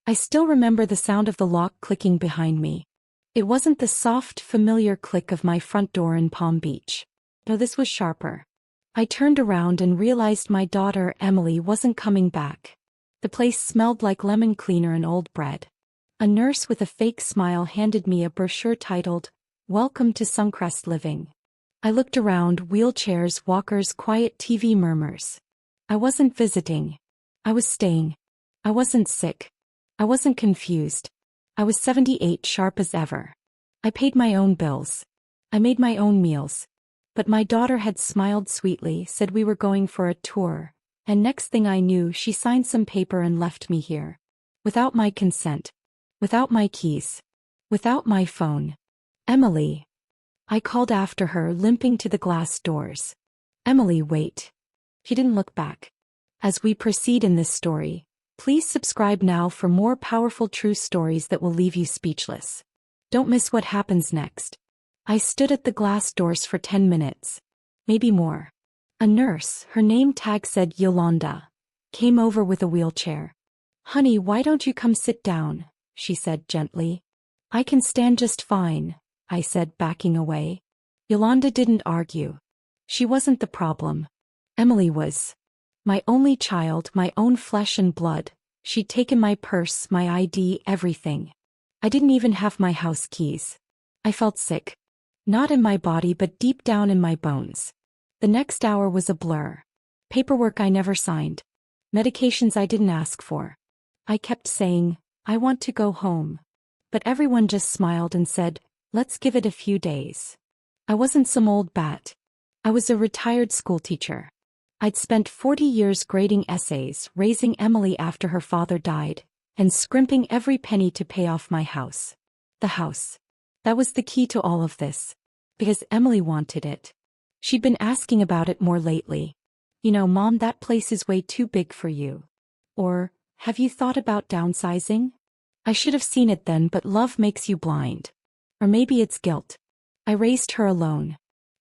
I still remember the sound of the lock clicking behind me. It wasn't the soft, familiar click of my front door in Palm Beach. No, this was sharper. I turned around and realized my daughter, Emily, wasn't coming back. The place smelled like lemon cleaner and old bread. A nurse with a fake smile handed me a brochure titled, "Welcome to Suncrest Living." I looked around, wheelchairs, walkers, quiet TV murmurs. I wasn't visiting. I was staying. I wasn't sick. I wasn't confused. I was 78, sharp as ever. I paid my own bills. I made my own meals. But my daughter had smiled sweetly, said we were going for a tour, and next thing I knew she signed some paper and left me here. Without my consent. Without my keys. Without my phone. Emily. I called after her, limping to the glass doors. Emily, wait. She didn't look back. As we proceed in this story, please subscribe now for more powerful true stories that will leave you speechless. Don't miss what happens next. I stood at the glass doors for 10 minutes. Maybe more. A nurse, her name tag said Yolanda, came over with a wheelchair. "Honey, why don't you come sit down?" she said gently. "I can stand just fine," I said, backing away. Yolanda didn't argue. She wasn't the problem. Emily was. My only child, my own flesh and blood. She'd taken my purse, my ID, everything. I didn't even have my house keys. I felt sick. Not in my body but deep down in my bones. The next hour was a blur. Paperwork I never signed. Medications I didn't ask for. I kept saying, "I want to go home." But everyone just smiled and said, "Let's give it a few days." I wasn't some old bat. I was a retired schoolteacher. I'd spent 40 years grading essays, raising Emily after her father died, and scrimping every penny to pay off my house. The house. That was the key to all of this. Because Emily wanted it. She'd been asking about it more lately. "You know, Mom, that place is way too big for you." Or, "Have you thought about downsizing?" I should have seen it then, but love makes you blind. Or maybe it's guilt. I raised her alone.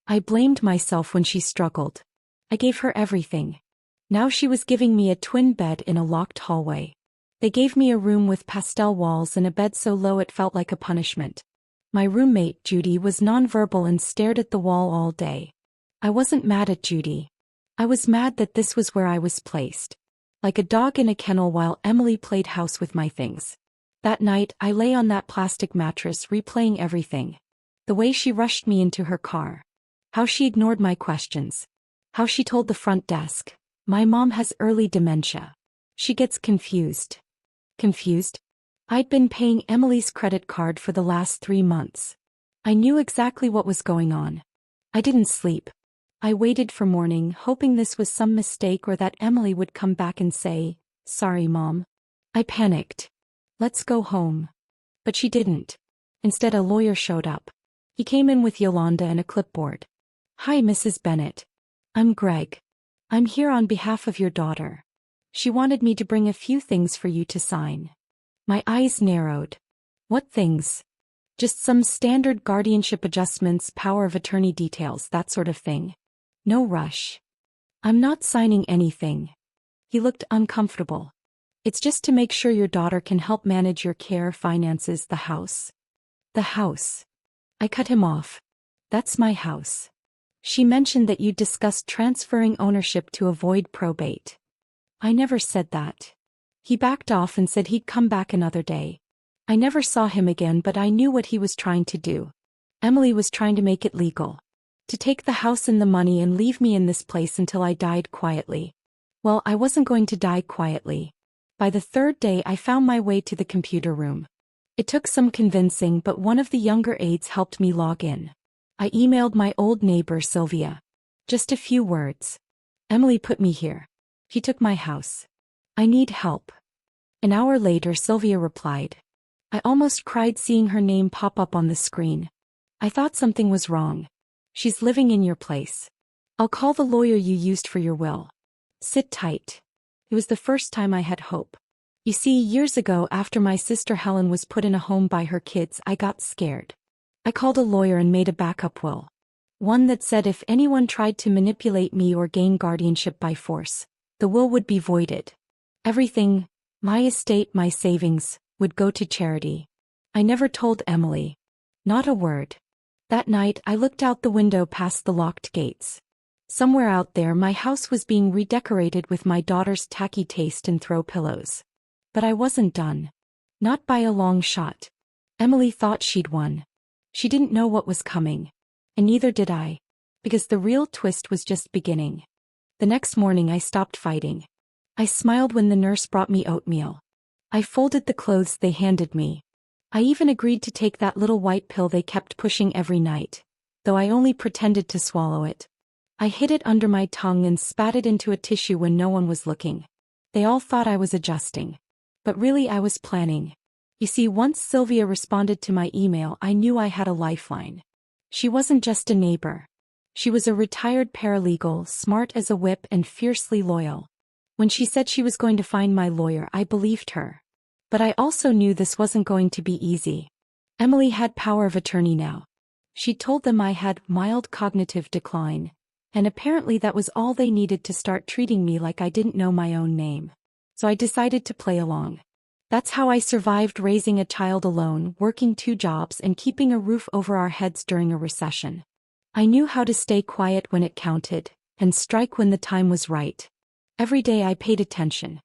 I blamed myself when she struggled. I gave her everything. Now she was giving me a twin bed in a locked hallway. They gave me a room with pastel walls and a bed so low it felt like a punishment. My roommate, Judy, was nonverbal and stared at the wall all day. I wasn't mad at Judy. I was mad that this was where I was placed. Like a dog in a kennel while Emily played house with my things. That night, I lay on that plastic mattress replaying everything. The way she rushed me into her car. How she ignored my questions. How she told the front desk, "My mom has early dementia. She gets confused." Confused? I'd been paying Emily's credit card for the last 3 months. I knew exactly what was going on. I didn't sleep. I waited for morning, hoping this was some mistake or that Emily would come back and say, "Sorry, Mom." I panicked. "Let's go home." But she didn't. Instead, a lawyer showed up. He came in with Yolanda and a clipboard. "Hi, Mrs. Bennett. I'm Greg. I'm here on behalf of your daughter. She wanted me to bring a few things for you to sign." My eyes narrowed. "What things?" "Just some standard guardianship adjustments, power of attorney details, that sort of thing. No rush." "I'm not signing anything." He looked uncomfortable. "It's just to make sure your daughter can help manage your care, finances, the house." "The house." I cut him off. "That's my house. She mentioned that you discussed transferring ownership to avoid probate." "I never said that." He backed off and said he'd come back another day. I never saw him again, but I knew what he was trying to do. Emily was trying to make it legal. To take the house and the money and leave me in this place until I died quietly. Well, I wasn't going to die quietly. By the 3rd day I found my way to the computer room. It took some convincing, but one of the younger aides helped me log in. I emailed my old neighbor Sylvia. Just a few words. "Emily put me here. She took my house. I need help." An hour later Sylvia replied. I almost cried seeing her name pop up on the screen. I thought something was wrong. "She's living in your place. I'll call the lawyer you used for your will. Sit tight." It was the first time I had hope. You see, years ago after my sister Helen was put in a home by her kids, I got scared. I called a lawyer and made a backup will. One that said if anyone tried to manipulate me or gain guardianship by force, the will would be voided. Everything, My estate, my savings, would go to charity. I never told Emily. Not a word. That night I looked out the window past the locked gates. Somewhere out there my house was being redecorated with my daughter's tacky taste in throw pillows. But I wasn't done. Not by a long shot. Emily thought she'd won. She didn't know what was coming. And neither did I. Because the real twist was just beginning. The next morning I stopped fighting. I smiled when the nurse brought me oatmeal. I folded the clothes they handed me. I even agreed to take that little white pill they kept pushing every night, though I only pretended to swallow it. I hid it under my tongue and spat it into a tissue when no one was looking. They all thought I was adjusting. But really I was planning. You see, once Sylvia responded to my email, I knew I had a lifeline. She wasn't just a neighbor. She was a retired paralegal, smart as a whip and fiercely loyal. When she said she was going to find my lawyer, I believed her. But I also knew this wasn't going to be easy. Emily had power of attorney now. She told them I had mild cognitive decline, and apparently that was all they needed to start treating me like I didn't know my own name. So I decided to play along. That's how I survived raising a child alone, working 2 jobs and keeping a roof over our heads during a recession. I knew how to stay quiet when it counted, and strike when the time was right. Every day I paid attention.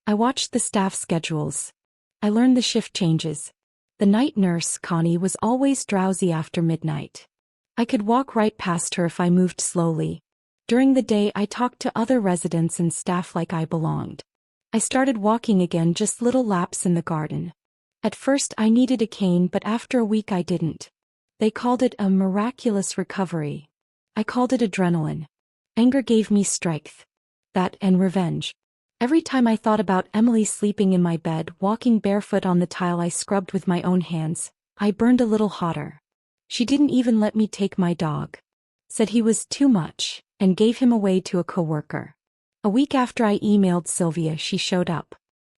I watched the staff schedules. I learned the shift changes. The night nurse, Connie, was always drowsy after midnight. I could walk right past her if I moved slowly. During the day I talked to other residents and staff like I belonged. I started walking again, just little laps in the garden. At first I needed a cane, but after a week I didn't. They called it a miraculous recovery. I called it adrenaline. Anger gave me strength. That and revenge. Every time I thought about Emily sleeping in my bed, walking barefoot on the tile I scrubbed with my own hands, I burned a little hotter. She didn't even let me take my dog. Said he was too much, and gave him away to a coworker. A week after I emailed Sylvia, she showed up.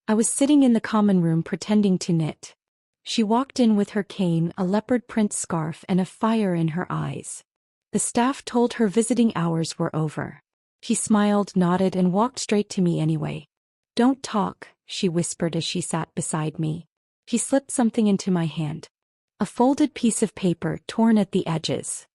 I was sitting in the common room pretending to knit. She walked in with her cane, a leopard print scarf, and a fire in her eyes. The staff told her visiting hours were over. She smiled, nodded, and walked straight to me anyway. "Don't talk," she whispered as she sat beside me. She slipped something into my hand. A folded piece of paper, torn at the edges.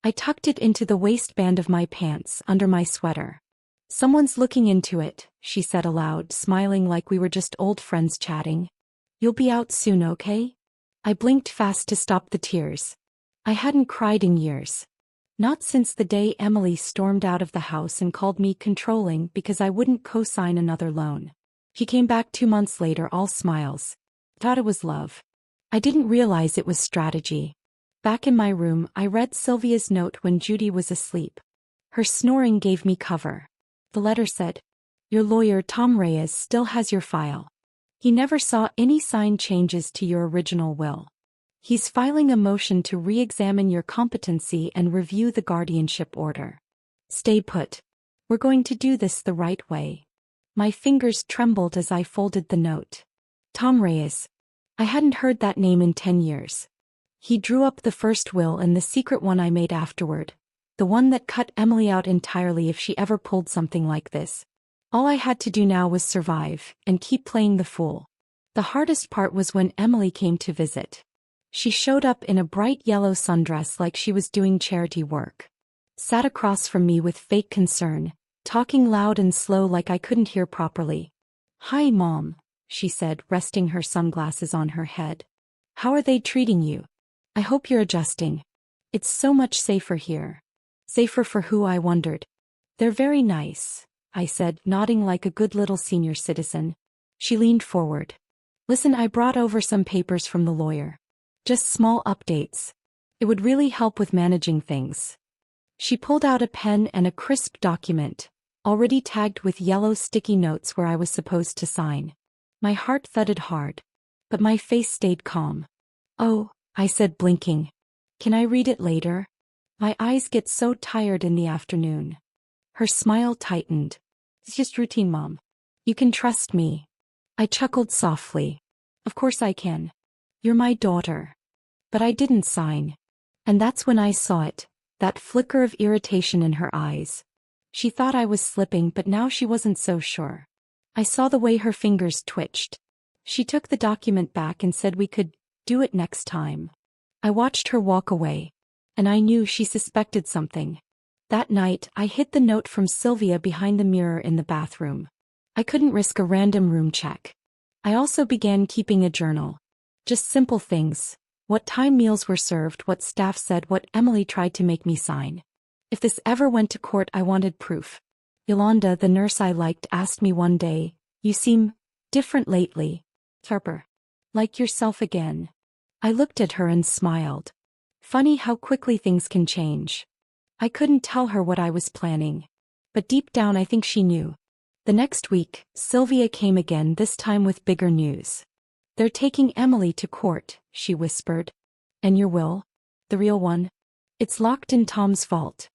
I tucked it into the waistband of my pants, under my sweater. "Someone's looking into it," she said aloud, smiling like we were just old friends chatting. "You'll be out soon, okay?" I blinked fast to stop the tears. I hadn't cried in years. Not since the day Emily stormed out of the house and called me controlling because I wouldn't co-sign another loan. She came back 2 months later, all smiles. Thought it was love. I didn't realize it was strategy. Back in my room, I read Sylvia's note when Judy was asleep. Her snoring gave me cover. The letter said, "Your lawyer, Tom Reyes, still has your file. He never saw any signed changes to your original will. He's filing a motion to re-examine your competency and review the guardianship order. Stay put. We're going to do this the right way." My fingers trembled as I folded the note. Tom Reyes. I hadn't heard that name in 10 years. He drew up the first will and the secret one I made afterward. The one that cut Emily out entirely if she ever pulled something like this. All I had to do now was survive, and keep playing the fool. The hardest part was when Emily came to visit. She showed up in a bright yellow sundress like she was doing charity work. Sat across from me with fake concern, talking loud and slow like I couldn't hear properly. "Hi, Mom," she said, resting her sunglasses on her head. "How are they treating you? I hope you're adjusting. It's so much safer here." Safer for who, I wondered. "They're very nice," I said, nodding like a good little senior citizen. She leaned forward. "Listen, I brought over some papers from the lawyer. Just small updates. It would really help with managing things." She pulled out a pen and a crisp document, already tagged with yellow sticky notes where I was supposed to sign. My heart thudded hard, but my face stayed calm. "Oh," I said, blinking. "Can I read it later? My eyes get so tired in the afternoon." Her smile tightened. "It's just routine, Mom. You can trust me." I chuckled softly. "Of course I can. You're my daughter." But I didn't sign. And that's when I saw it, that flicker of irritation in her eyes. She thought I was slipping, but now she wasn't so sure. I saw the way her fingers twitched. She took the document back and said we could do it next time. I watched her walk away, and I knew she suspected something. That night, I hid the note from Sylvia behind the mirror in the bathroom. I couldn't risk a random room check. I also began keeping a journal. Just simple things. What time meals were served, what staff said, what Emily tried to make me sign. If this ever went to court, I wanted proof. Yolanda, the nurse I liked, asked me one day, "You seem different lately. Harper. Like yourself again." I looked at her and smiled. Funny how quickly things can change. I couldn't tell her what I was planning. But deep down I think she knew. The next week, Sylvia came again, this time with bigger news. "They're taking Emily to court," she whispered. "And your will? The real one? It's locked in Tom's vault.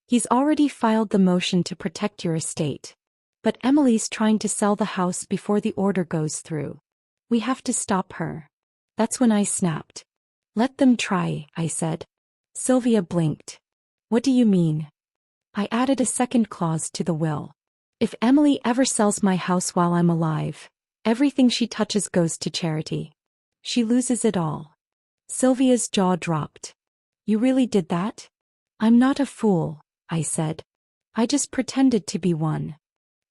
He's already filed the motion to protect your estate. But Emily's trying to sell the house before the order goes through. We have to stop her." That's when I snapped. "Let them try," I said. Sylvia blinked. "What do you mean?" I added a second clause to the will. "If Emily ever sells my house while I'm alive, everything she touches goes to charity. She loses it all." Sylvia's jaw dropped. "You really did that?" "I'm not a fool," I said. "I just pretended to be one."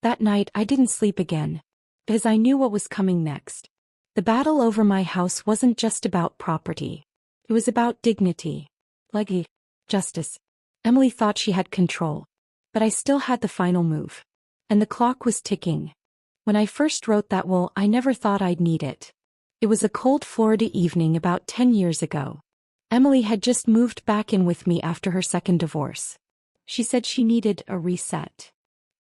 That night I didn't sleep again, because I knew what was coming next. The battle over my house wasn't just about property. It was about dignity. Like justice. Emily thought she had control. But I still had the final move. And the clock was ticking. When I first wrote that will, I never thought I'd need it. It was a cold Florida evening about 10 years ago. Emily had just moved back in with me after her second divorce. She said she needed a reset.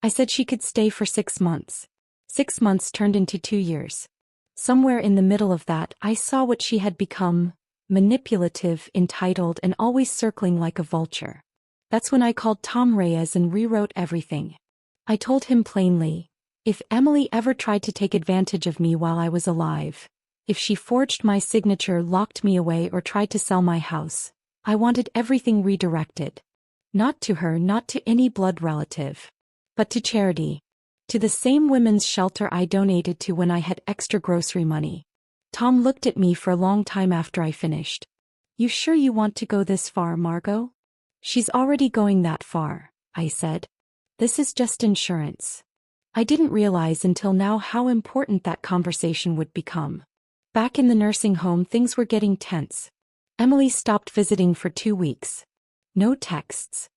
I said she could stay for 6 months. 6 months turned into 2 years. Somewhere in the middle of that, I saw what she had become: manipulative, entitled, and always circling like a vulture. That's when I called Tom Reyes and rewrote everything. I told him plainly, if Emily ever tried to take advantage of me while I was alive, if she forged my signature, locked me away, or tried to sell my house, I wanted everything redirected. Not to her, not to any blood relative, but to charity. To the same women's shelter I donated to when I had extra grocery money. Tom looked at me for a long time after I finished. "You sure you want to go this far, Margot?" "She's already going that far," I said. "This is just insurance." I didn't realize until now how important that conversation would become. Back in the nursing home, things were getting tense. Emily stopped visiting for 2 weeks. No texts.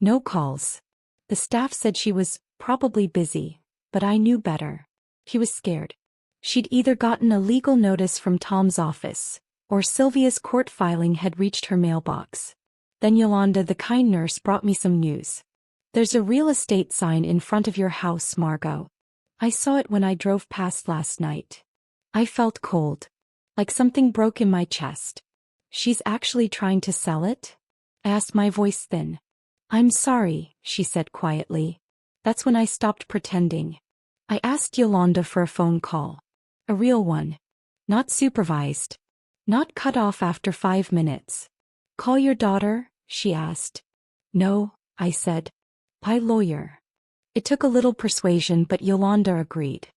No calls. The staff said she was probably busy, but I knew better. He was scared. She'd either gotten a legal notice from Tom's office, or Sylvia's court filing had reached her mailbox. Then Yolanda, the kind nurse, brought me some news. "There's a real estate sign in front of your house, Margot. I saw it when I drove past last night." I felt cold. Like something broke in my chest. "She's actually trying to sell it?" I asked, my voice thin. "I'm sorry," she said quietly. That's when I stopped pretending. I asked Yolanda for a phone call. A real one. Not supervised. Not cut off after 5 minutes. "Call your daughter?" she asked. "No," I said. "My lawyer." It took a little persuasion, but Yolanda agreed.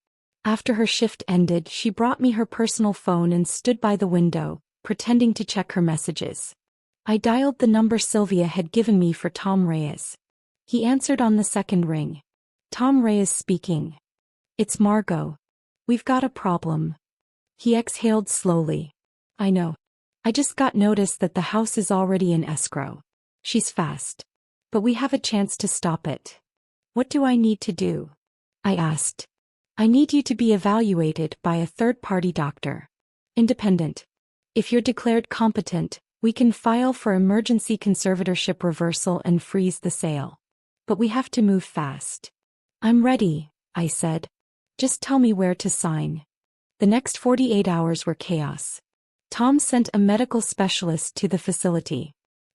After her shift ended, she brought me her personal phone and stood by the window, pretending to check her messages. I dialed the number Sylvia had given me for Tom Reyes. He answered on the second ring. "Tom Reyes speaking." "It's Margot. We've got a problem." He exhaled slowly. "I know. I just got notice that the house is already in escrow. She's fast. But we have a chance to stop it." "What do I need to do?" I asked. "I need you to be evaluated by a third-party doctor. Independent. If you're declared competent, we can file for emergency conservatorship reversal and freeze the sale. But we have to move fast." "I'm ready," I said. "Just tell me where to sign." The next 48 hours were chaos. Tom sent a medical specialist to the facility.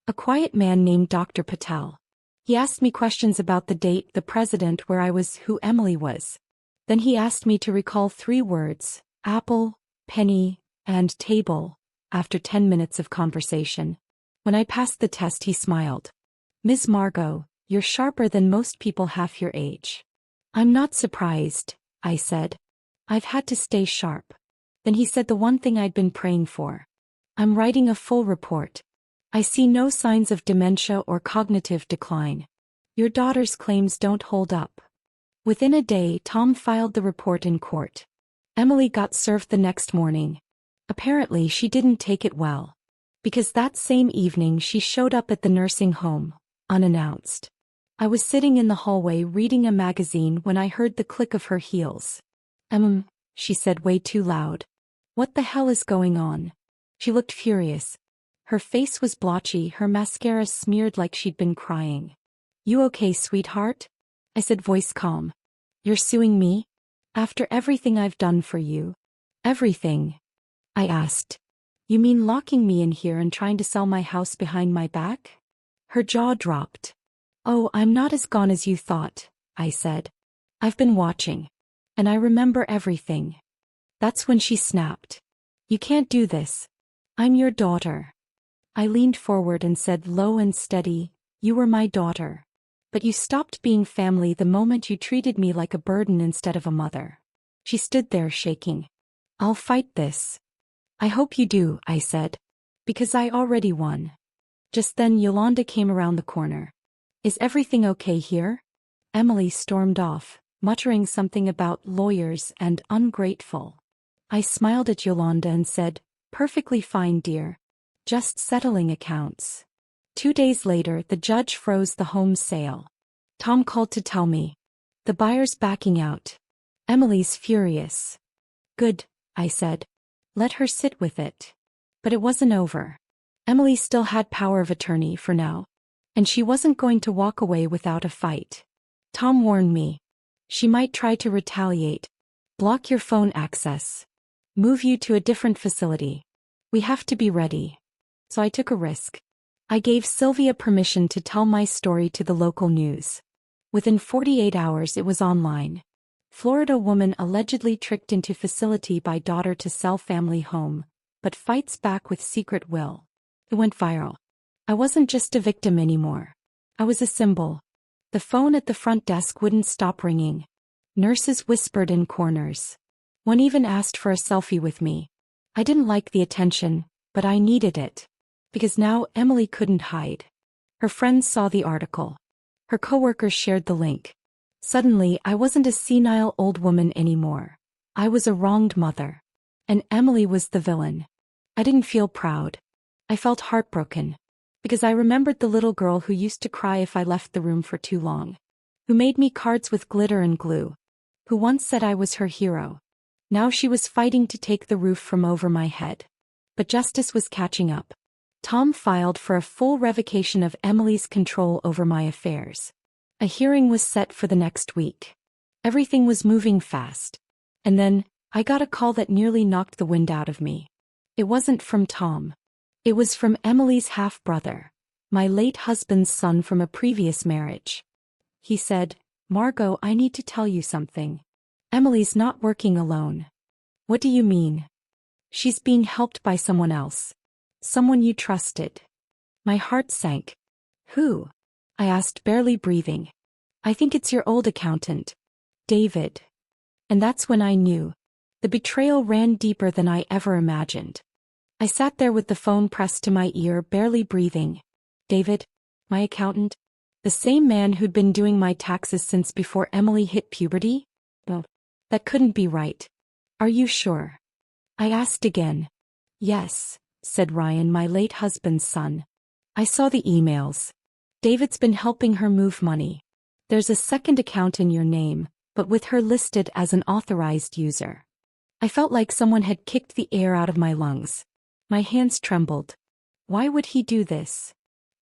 A quiet man named Dr. Patel. He asked me questions about the date, the president, where I was, who Emily was. Then he asked me to recall 3 words: apple, penny, and table, after 10 minutes of conversation. When I passed the test, he smiled. "Ms. Margot, you're sharper than most people half your age." "I'm not surprised," I said. I've had to stay sharp. Then he said the one thing I'd been praying for. I'm writing a full report. I see no signs of dementia or cognitive decline. Your daughter's claims don't hold up. Within a day, Tom filed the report in court. Emily got served the next morning. Apparently, she didn't take it well. Because that same evening she showed up at the nursing home, unannounced. I was sitting in the hallway reading a magazine when I heard the click of her heels. She said way too loud. What the hell is going on? She looked furious. Her face was blotchy, her mascara smeared like she'd been crying. You okay, sweetheart? I said, voice calm. You're suing me? After everything I've done for you? Everything? I asked. You mean locking me in here and trying to sell my house behind my back? Her jaw dropped. Oh, I'm not as gone as you thought, I said. I've been watching. And I remember everything. That's when she snapped. You can't do this. I'm your daughter. I leaned forward and said low and steady, you were my daughter. But you stopped being family the moment you treated me like a burden instead of a mother. She stood there shaking. I'll fight this. I hope you do, I said. Because I already won. Just then Yolanda came around the corner. Is everything okay here? Emily stormed off, muttering something about lawyers and ungrateful. I smiled at Yolanda and said, perfectly fine, dear. Just settling accounts. 2 days later, the judge froze the home sale. Tom called to tell me. The buyer's backing out. Emily's furious. Good, I said. Let her sit with it. But it wasn't over. Emily still had power of attorney for now. And she wasn't going to walk away without a fight. Tom warned me. She might try to retaliate. Block your phone access. Move you to a different facility. We have to be ready. So I took a risk. I gave Sylvia permission to tell my story to the local news. Within 48 hours it was online. Florida woman allegedly tricked into facility by daughter to sell family home, but fights back with secret will. It went viral. I wasn't just a victim anymore. I was a symbol. The phone at the front desk wouldn't stop ringing. Nurses whispered in corners. One even asked for a selfie with me. I didn't like the attention, but I needed it. Because now Emily couldn't hide. Her friends saw the article. Her coworkers shared the link. Suddenly, I wasn't a senile old woman anymore. I was a wronged mother. And Emily was the villain. I didn't feel proud. I felt heartbroken. Because I remembered the little girl who used to cry if I left the room for too long. Who made me cards with glitter and glue. Who once said I was her hero. Now she was fighting to take the roof from over my head. But justice was catching up. Tom filed for a full revocation of Emily's control over my affairs. A hearing was set for the next week. Everything was moving fast. And then, I got a call that nearly knocked the wind out of me. It wasn't from Tom. It was from Emily's half-brother, my late husband's son from a previous marriage. He said, Margot, I need to tell you something. Emily's not working alone. What do you mean? She's being helped by someone else. Someone you trusted. My heart sank. Who? I asked, barely breathing. I think it's your old accountant, David. And that's when I knew. The betrayal ran deeper than I ever imagined. I sat there with the phone pressed to my ear, barely breathing. David? My accountant? The same man who'd been doing my taxes since before Emily hit puberty? No, that couldn't be right. Are you sure? I asked again. Yes, said Ryan, my late husband's son. I saw the emails. David's been helping her move money. There's a second account in your name, but with her listed as an authorized user. I felt like someone had kicked the air out of my lungs. My hands trembled. Why would he do this?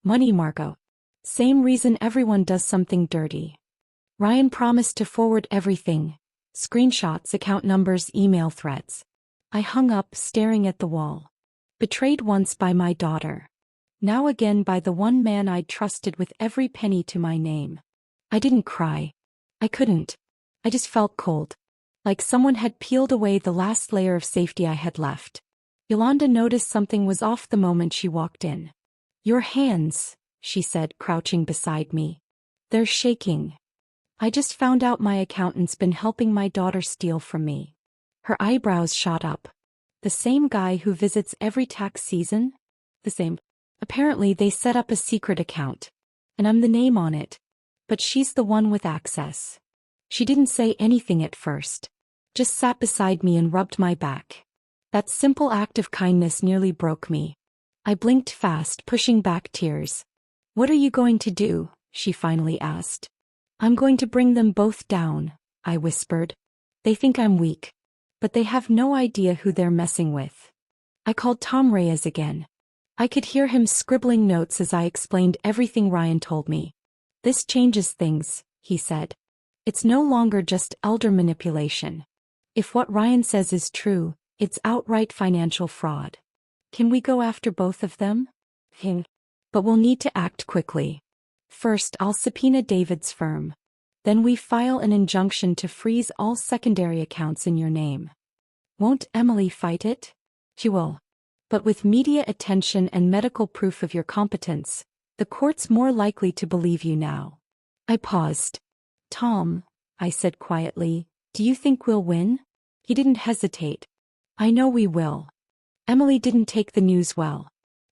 Money, Margot. Same reason everyone does something dirty. Ryan promised to forward everything. Screenshots, account numbers, email threads. I hung up, staring at the wall. Betrayed once by my daughter. Now again by the one man I'd trusted with every penny to my name. I didn't cry. I couldn't. I just felt cold. Like someone had peeled away the last layer of safety I had left. Yolanda noticed something was off the moment she walked in. Your hands, she said, crouching beside me. They're shaking. I just found out my accountant's been helping my daughter steal from me. Her eyebrows shot up. The same guy who visits every tax season? The same. Apparently they set up a secret account. And I'm the name on it. But she's the one with access. She didn't say anything at first. Just sat beside me and rubbed my back. That simple act of kindness nearly broke me. I blinked fast, pushing back tears. "What are you going to do?" she finally asked. "I'm going to bring them both down," I whispered. "They think I'm weak. But they have no idea who they're messing with." I called Tom Reyes again. I could hear him scribbling notes as I explained everything Ryan told me. "This changes things," he said. "It's no longer just elder manipulation. If what Ryan says is true, it's outright financial fraud. Can we go after both of them?" "But we'll need to act quickly. First, I'll subpoena David's firm. Then we file an injunction to freeze all secondary accounts in your name." "Won't Emily fight it?" "She will. But with media attention and medical proof of your competence, the court's more likely to believe you now." I paused. "Tom," I said quietly, "do you think we'll win?" He didn't hesitate. "I know we will." Emily didn't take the news well.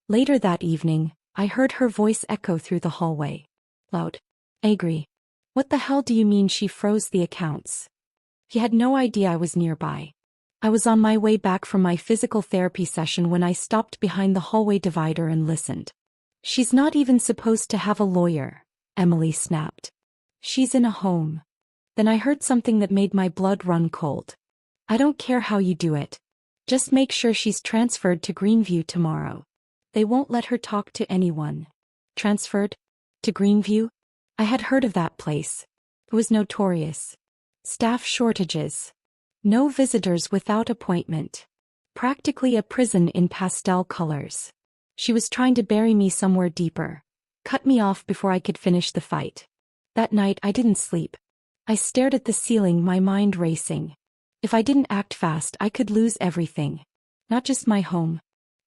Later that evening, I heard her voice echo through the hallway. Loud. "Agree. What the hell do you mean she froze the accounts?" He had no idea I was nearby. I was on my way back from my physical therapy session when I stopped behind the hallway divider and listened. "She's not even supposed to have a lawyer," Emily snapped. "She's in a home." Then I heard something that made my blood run cold. "I don't care how you do it. Just make sure she's transferred to Greenview tomorrow. They won't let her talk to anyone." Transferred? To Greenview? I had heard of that place. It was notorious. Staff shortages. No visitors without appointment. Practically a prison in pastel colors. She was trying to bury me somewhere deeper. Cut me off before I could finish the fight. That night I didn't sleep. I stared at the ceiling, my mind racing. If I didn't act fast, I could lose everything. Not just my home.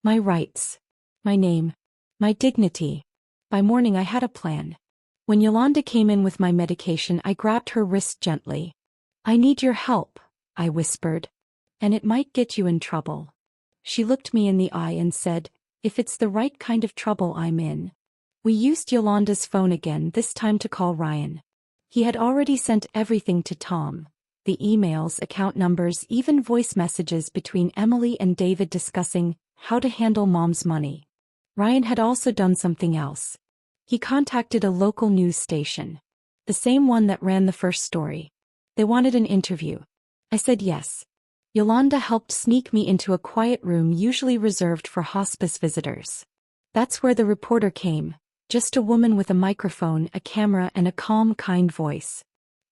My rights. My name. My dignity. By morning I had a plan. When Yolanda came in with my medication, I grabbed her wrist gently. "I need your help," I whispered. "And it might get you in trouble." She looked me in the eye and said, "If it's the right kind of trouble, I'm in." We used Yolanda's phone again, this time to call Ryan. He had already sent everything to Tom. The emails, account numbers, even voice messages between Emily and David discussing how to handle Mom's money. Ryan had also done something else. He contacted a local news station. The same one that ran the first story. They wanted an interview. I said yes. Yolanda helped sneak me into a quiet room usually reserved for hospice visitors. That's where the reporter came. Just a woman with a microphone, a camera, and a calm, kind voice.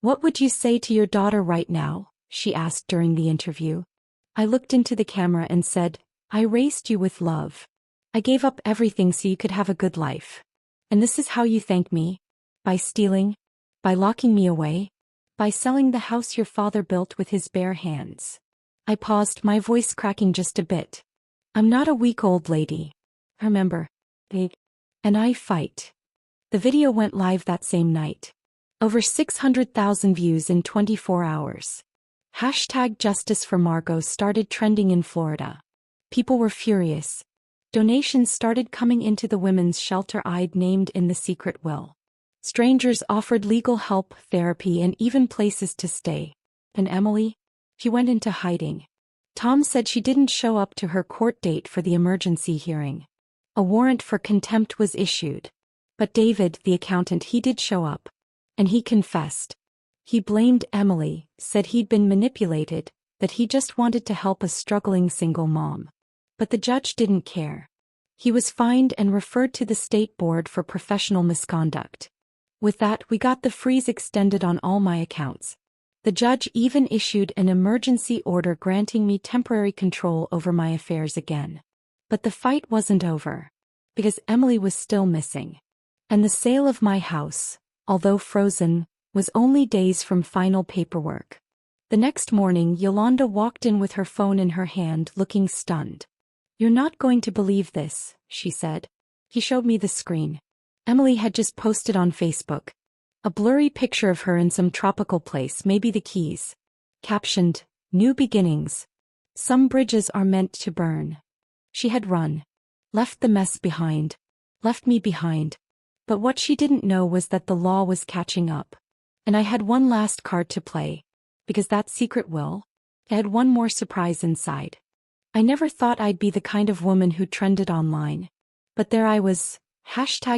"What would you say to your daughter right now?" she asked during the interview. I looked into the camera and said, "I raised you with love. I gave up everything so you could have a good life. And this is how you thank me? By stealing? By locking me away? By selling the house your father built with his bare hands?" I paused, my voice cracking just a bit. "I'm not a weak old lady. Remember, and I fight." The video went live that same night. Over 600,000 views in 24 hours. Hashtag Justice for Margot started trending in Florida. People were furious. Donations started coming into the women's shelter I'd named in the secret will. Strangers offered legal help, therapy, and even places to stay. And Emily? She went into hiding. Tom said she didn't show up to her court date for the emergency hearing. A warrant for contempt was issued. But David, the accountant, he did show up. And he confessed. He blamed Emily, said he'd been manipulated, that he just wanted to help a struggling single mom. But the judge didn't care. He was fined and referred to the state board for professional misconduct. With that, we got the freeze extended on all my accounts. The judge even issued an emergency order granting me temporary control over my affairs again. But the fight wasn't over. Because Emily was still missing. And the sale of my house, although frozen, was only days from final paperwork. The next morning, Yolanda walked in with her phone in her hand, looking stunned. "You're not going to believe this," she said. He showed me the screen. Emily had just posted on Facebook. A blurry picture of her in some tropical place, maybe the Keys. Captioned, "New beginnings. Some bridges are meant to burn." She had run. Left the mess behind. Left me behind. But what she didn't know was that the law was catching up. And I had one last card to play. Because that secret will, it had one more surprise inside. I never thought I'd be the kind of woman who trended online. But there I was,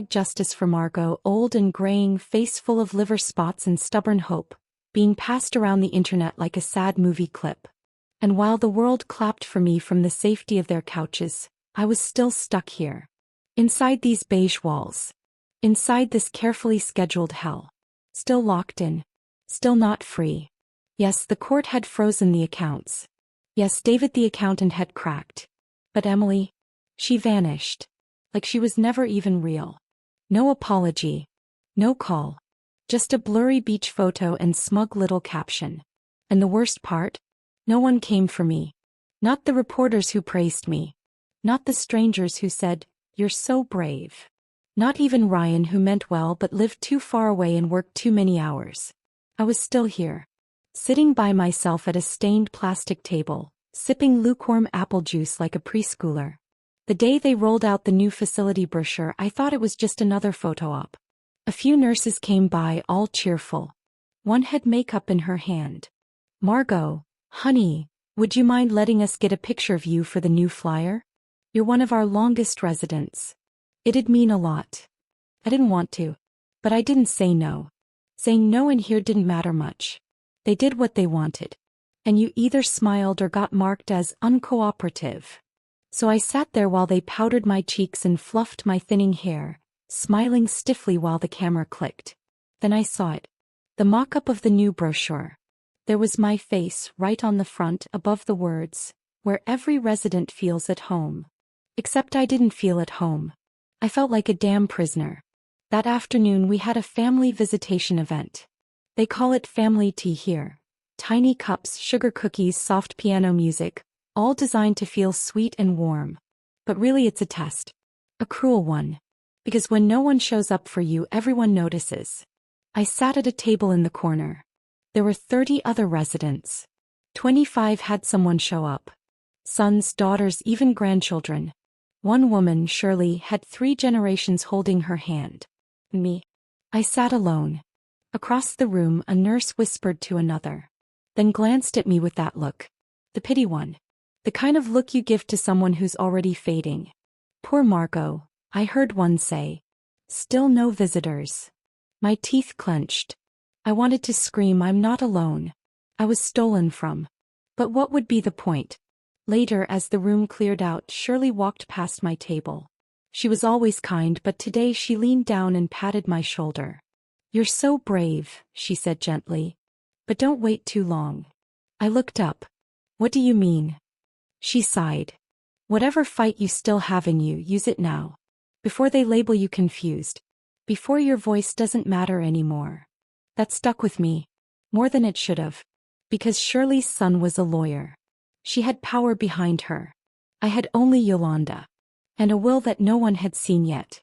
#justice for Margot, old and graying, face full of liver spots and stubborn hope, being passed around the internet like a sad movie clip. And while the world clapped for me from the safety of their couches, I was still stuck here. Inside these beige walls. Inside this carefully scheduled hell. Still locked in. Still not free. Yes, the court had frozen the accounts. Yes, David the accountant had cracked. But Emily? She vanished. Like she was never even real. No apology. No call. Just a blurry beach photo and smug little caption. And the worst part? No one came for me. Not the reporters who praised me. Not the strangers who said, "You're so brave." Not even Ryan, who meant well but lived too far away and worked too many hours. I was still here. Sitting by myself at a stained plastic table, sipping lukewarm apple juice like a preschooler. The day they rolled out the new facility brochure, I thought it was just another photo op. A few nurses came by, all cheerful. One had makeup in her hand. "Margot, honey, would you mind letting us get a picture of you for the new flyer? You're one of our longest residents." It'd mean a lot. I didn't want to. But I didn't say no. Saying no in here didn't matter much. They did what they wanted. And you either smiled or got marked as uncooperative. So I sat there while they powdered my cheeks and fluffed my thinning hair, smiling stiffly while the camera clicked. Then I saw it. The mock-up of the new brochure. There was my face right on the front above the words, "Where every resident feels at home." Except I didn't feel at home. I felt like a damn prisoner. That afternoon we had a family visitation event. They call it family tea here. Tiny cups, sugar cookies, soft piano music, all designed to feel sweet and warm. But really it's a test. A cruel one. Because when no one shows up for you, everyone notices. I sat at a table in the corner. There were 30 other residents. 25 had someone show up. Sons, daughters, even grandchildren. One woman, Shirley, had 3 generations holding her hand. Me. I sat alone. Across the room, a nurse whispered to another. Then glanced at me with that look. The pity one. The kind of look you give to someone who's already fading. "Poor Margot," I heard one say. "Still no visitors." My teeth clenched. I wanted to scream, "I'm not alone. I was stolen from." But what would be the point? Later, as the room cleared out, Shirley walked past my table. She was always kind, but today she leaned down and patted my shoulder. "You're so brave," she said gently. "But don't wait too long." I looked up. "What do you mean?" She sighed. "Whatever fight you still have in you, use it now. Before they label you confused. Before your voice doesn't matter anymore." That stuck with me. More than it should have. Because Shirley's son was a lawyer. She had power behind her. I had only Yolanda. And a will that no one had seen yet.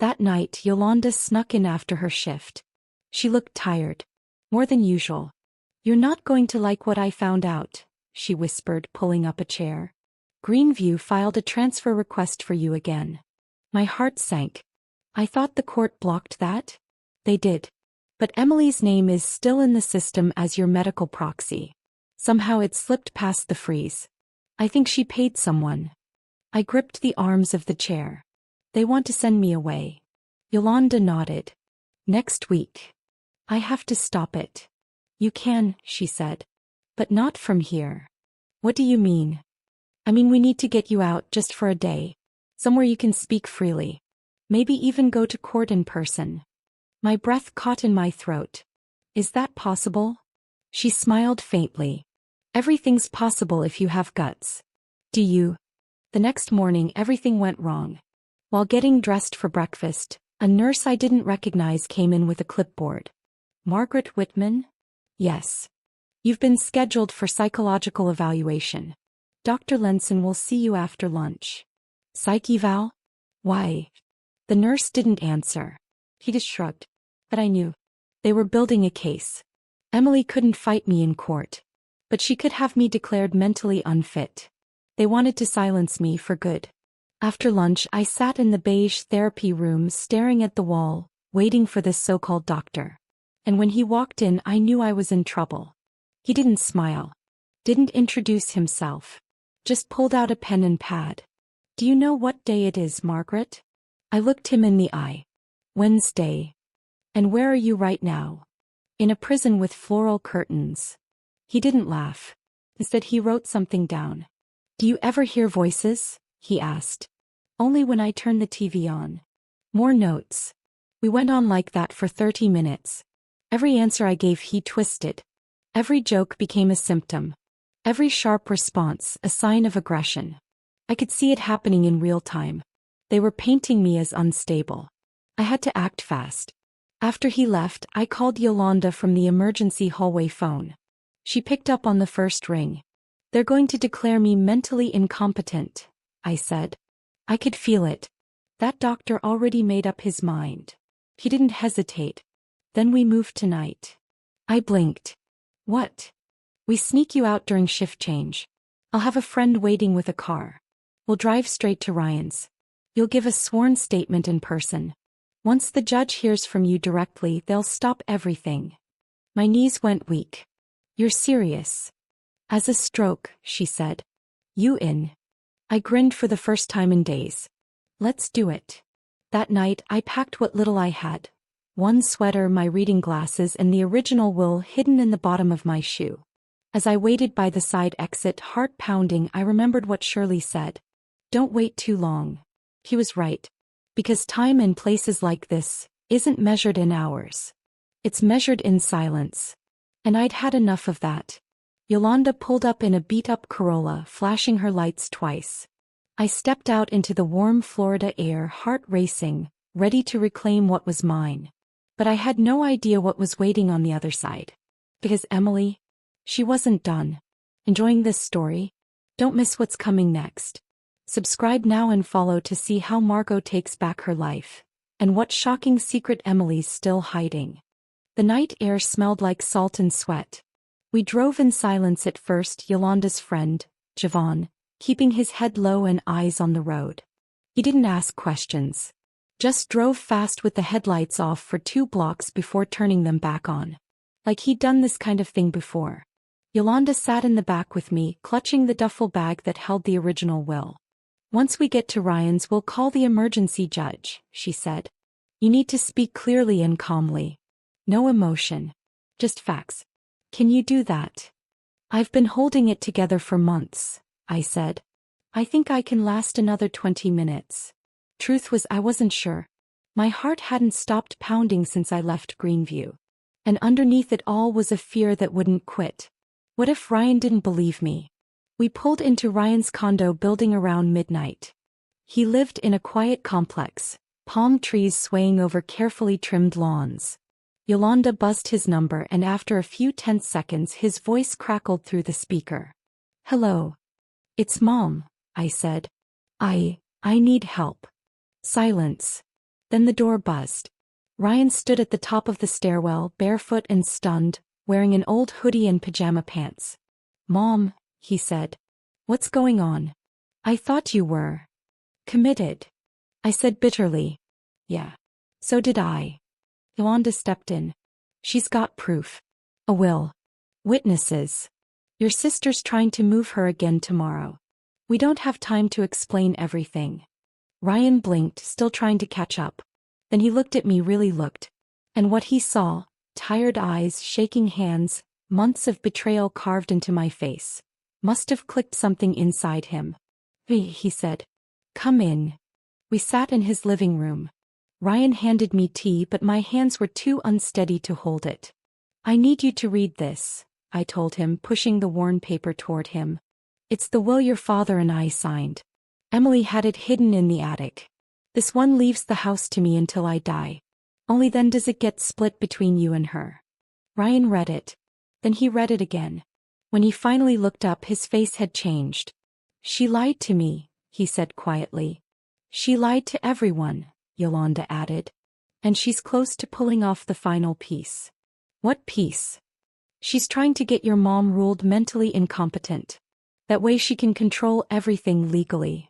That night, Yolanda snuck in after her shift. She looked tired. More than usual. "You're not going to like what I found out," she whispered, pulling up a chair. "Greenview filed a transfer request for you again." My heart sank. I thought the court blocked that? They did. But Emily's name is still in the system as your medical proxy. Somehow it slipped past the freeze. I think she paid someone. I gripped the arms of the chair. "They want to send me away." Yolanda nodded. "Next week. I have to stop it." "You can," she said. "But not from here." "What do you mean?" "I mean we need to get you out just for a day. Somewhere you can speak freely. Maybe even go to court in person." My breath caught in my throat. "Is that possible?" She smiled faintly. "Everything's possible if you have guts." "Do you?" The next morning everything went wrong. While getting dressed for breakfast, a nurse I didn't recognize came in with a clipboard. "Margaret Whitman?" "Yes. You've been scheduled for psychological evaluation. Dr. Lenson will see you after lunch." "Psych eval? Why?" The nurse didn't answer. He just shrugged. But I knew. They were building a case. Emily couldn't fight me in court. But she could have me declared mentally unfit. They wanted to silence me for good. After lunch, I sat in the beige therapy room staring at the wall, waiting for this so-called doctor. And when he walked in, I knew I was in trouble. He didn't smile. Didn't introduce himself. Just pulled out a pen and pad. "Do you know what day it is, Margaret?" I looked him in the eye. "Wednesday." "And where are you right now?" "In a prison with floral curtains." He didn't laugh. Instead, he wrote something down. "Do you ever hear voices?" he asked. "Only when I turn the TV on." More notes. We went on like that for 30 minutes. Every answer I gave he twisted. Every joke became a symptom. Every sharp response a sign of aggression. I could see it happening in real time. They were painting me as unstable. I had to act fast. After he left, I called Yolanda from the emergency hallway phone. She picked up on the first ring. "They're going to declare me mentally incompetent," I said. I could feel it. That doctor already made up his mind. He didn't hesitate. "Then we move tonight." I blinked. "What?" "We sneak you out during shift change. I'll have a friend waiting with a car. We'll drive straight to Ryan's. You'll give a sworn statement in person. Once the judge hears from you directly, they'll stop everything." My knees went weak. "You're serious?" "As a stroke," she said. "You in?" I grinned for the first time in days. "Let's do it." That night, I packed what little I had. One sweater, my reading glasses, and the original will hidden in the bottom of my shoe. As I waited by the side exit, heart pounding, I remembered what Shirley said. "Don't wait too long." He was right. Because time in places like this isn't measured in hours. It's measured in silence. And I'd had enough of that. Yolanda pulled up in a beat-up Corolla, flashing her lights twice. I stepped out into the warm Florida air, heart racing, ready to reclaim what was mine. But I had no idea what was waiting on the other side. Because Emily, she wasn't done. Enjoying this story? Don't miss what's coming next. Subscribe now and follow to see how Margot takes back her life, and what shocking secret Emily's still hiding. The night air smelled like salt and sweat. We drove in silence at first, Yolanda's friend, Javon, keeping his head low and eyes on the road. He didn't ask questions. Just drove fast with the headlights off for 2 blocks before turning them back on. Like he'd done this kind of thing before. Yolanda sat in the back with me, clutching the duffel bag that held the original will. "Once we get to Ryan's, we'll call the emergency judge," she said. "You need to speak clearly and calmly. No emotion. Just facts. Can you do that?" "I've been holding it together for months," I said. "I think I can last another 20 minutes. Truth was, I wasn't sure. My heart hadn't stopped pounding since I left Greenview. And underneath it all was a fear that wouldn't quit. What if Ryan didn't believe me? We pulled into Ryan's condo building around midnight. He lived in a quiet complex, palm trees swaying over carefully trimmed lawns. Yolanda buzzed his number, and after a few tense seconds his voice crackled through the speaker. "Hello. It's Mom," I said. I need help." Silence. Then the door buzzed. Ryan stood at the top of the stairwell, barefoot and stunned, wearing an old hoodie and pajama pants. "Mom," he said. "What's going on?" "I thought you were committed," I said bitterly. "Yeah. So did I." Yolanda stepped in. "She's got proof. A will. Witnesses. Your sister's trying to move her again tomorrow. We don't have time to explain everything." Ryan blinked, still trying to catch up. Then he looked at me, really looked. And what he saw, tired eyes, shaking hands, months of betrayal carved into my face, must have clicked something inside him. He said. "Come in." We sat in his living room. Ryan handed me tea, but my hands were too unsteady to hold it. "I need you to read this," I told him, pushing the worn paper toward him. "It's the will your father and I signed. Emily had it hidden in the attic. This one leaves the house to me until I die. Only then does it get split between you and her." Ryan read it. Then he read it again. When he finally looked up, his face had changed. "She lied to me," he said quietly. "She lied to everyone," Yolanda added. And she's close to pulling off the final piece. What piece? She's trying to get your mom ruled mentally incompetent. That way she can control everything legally.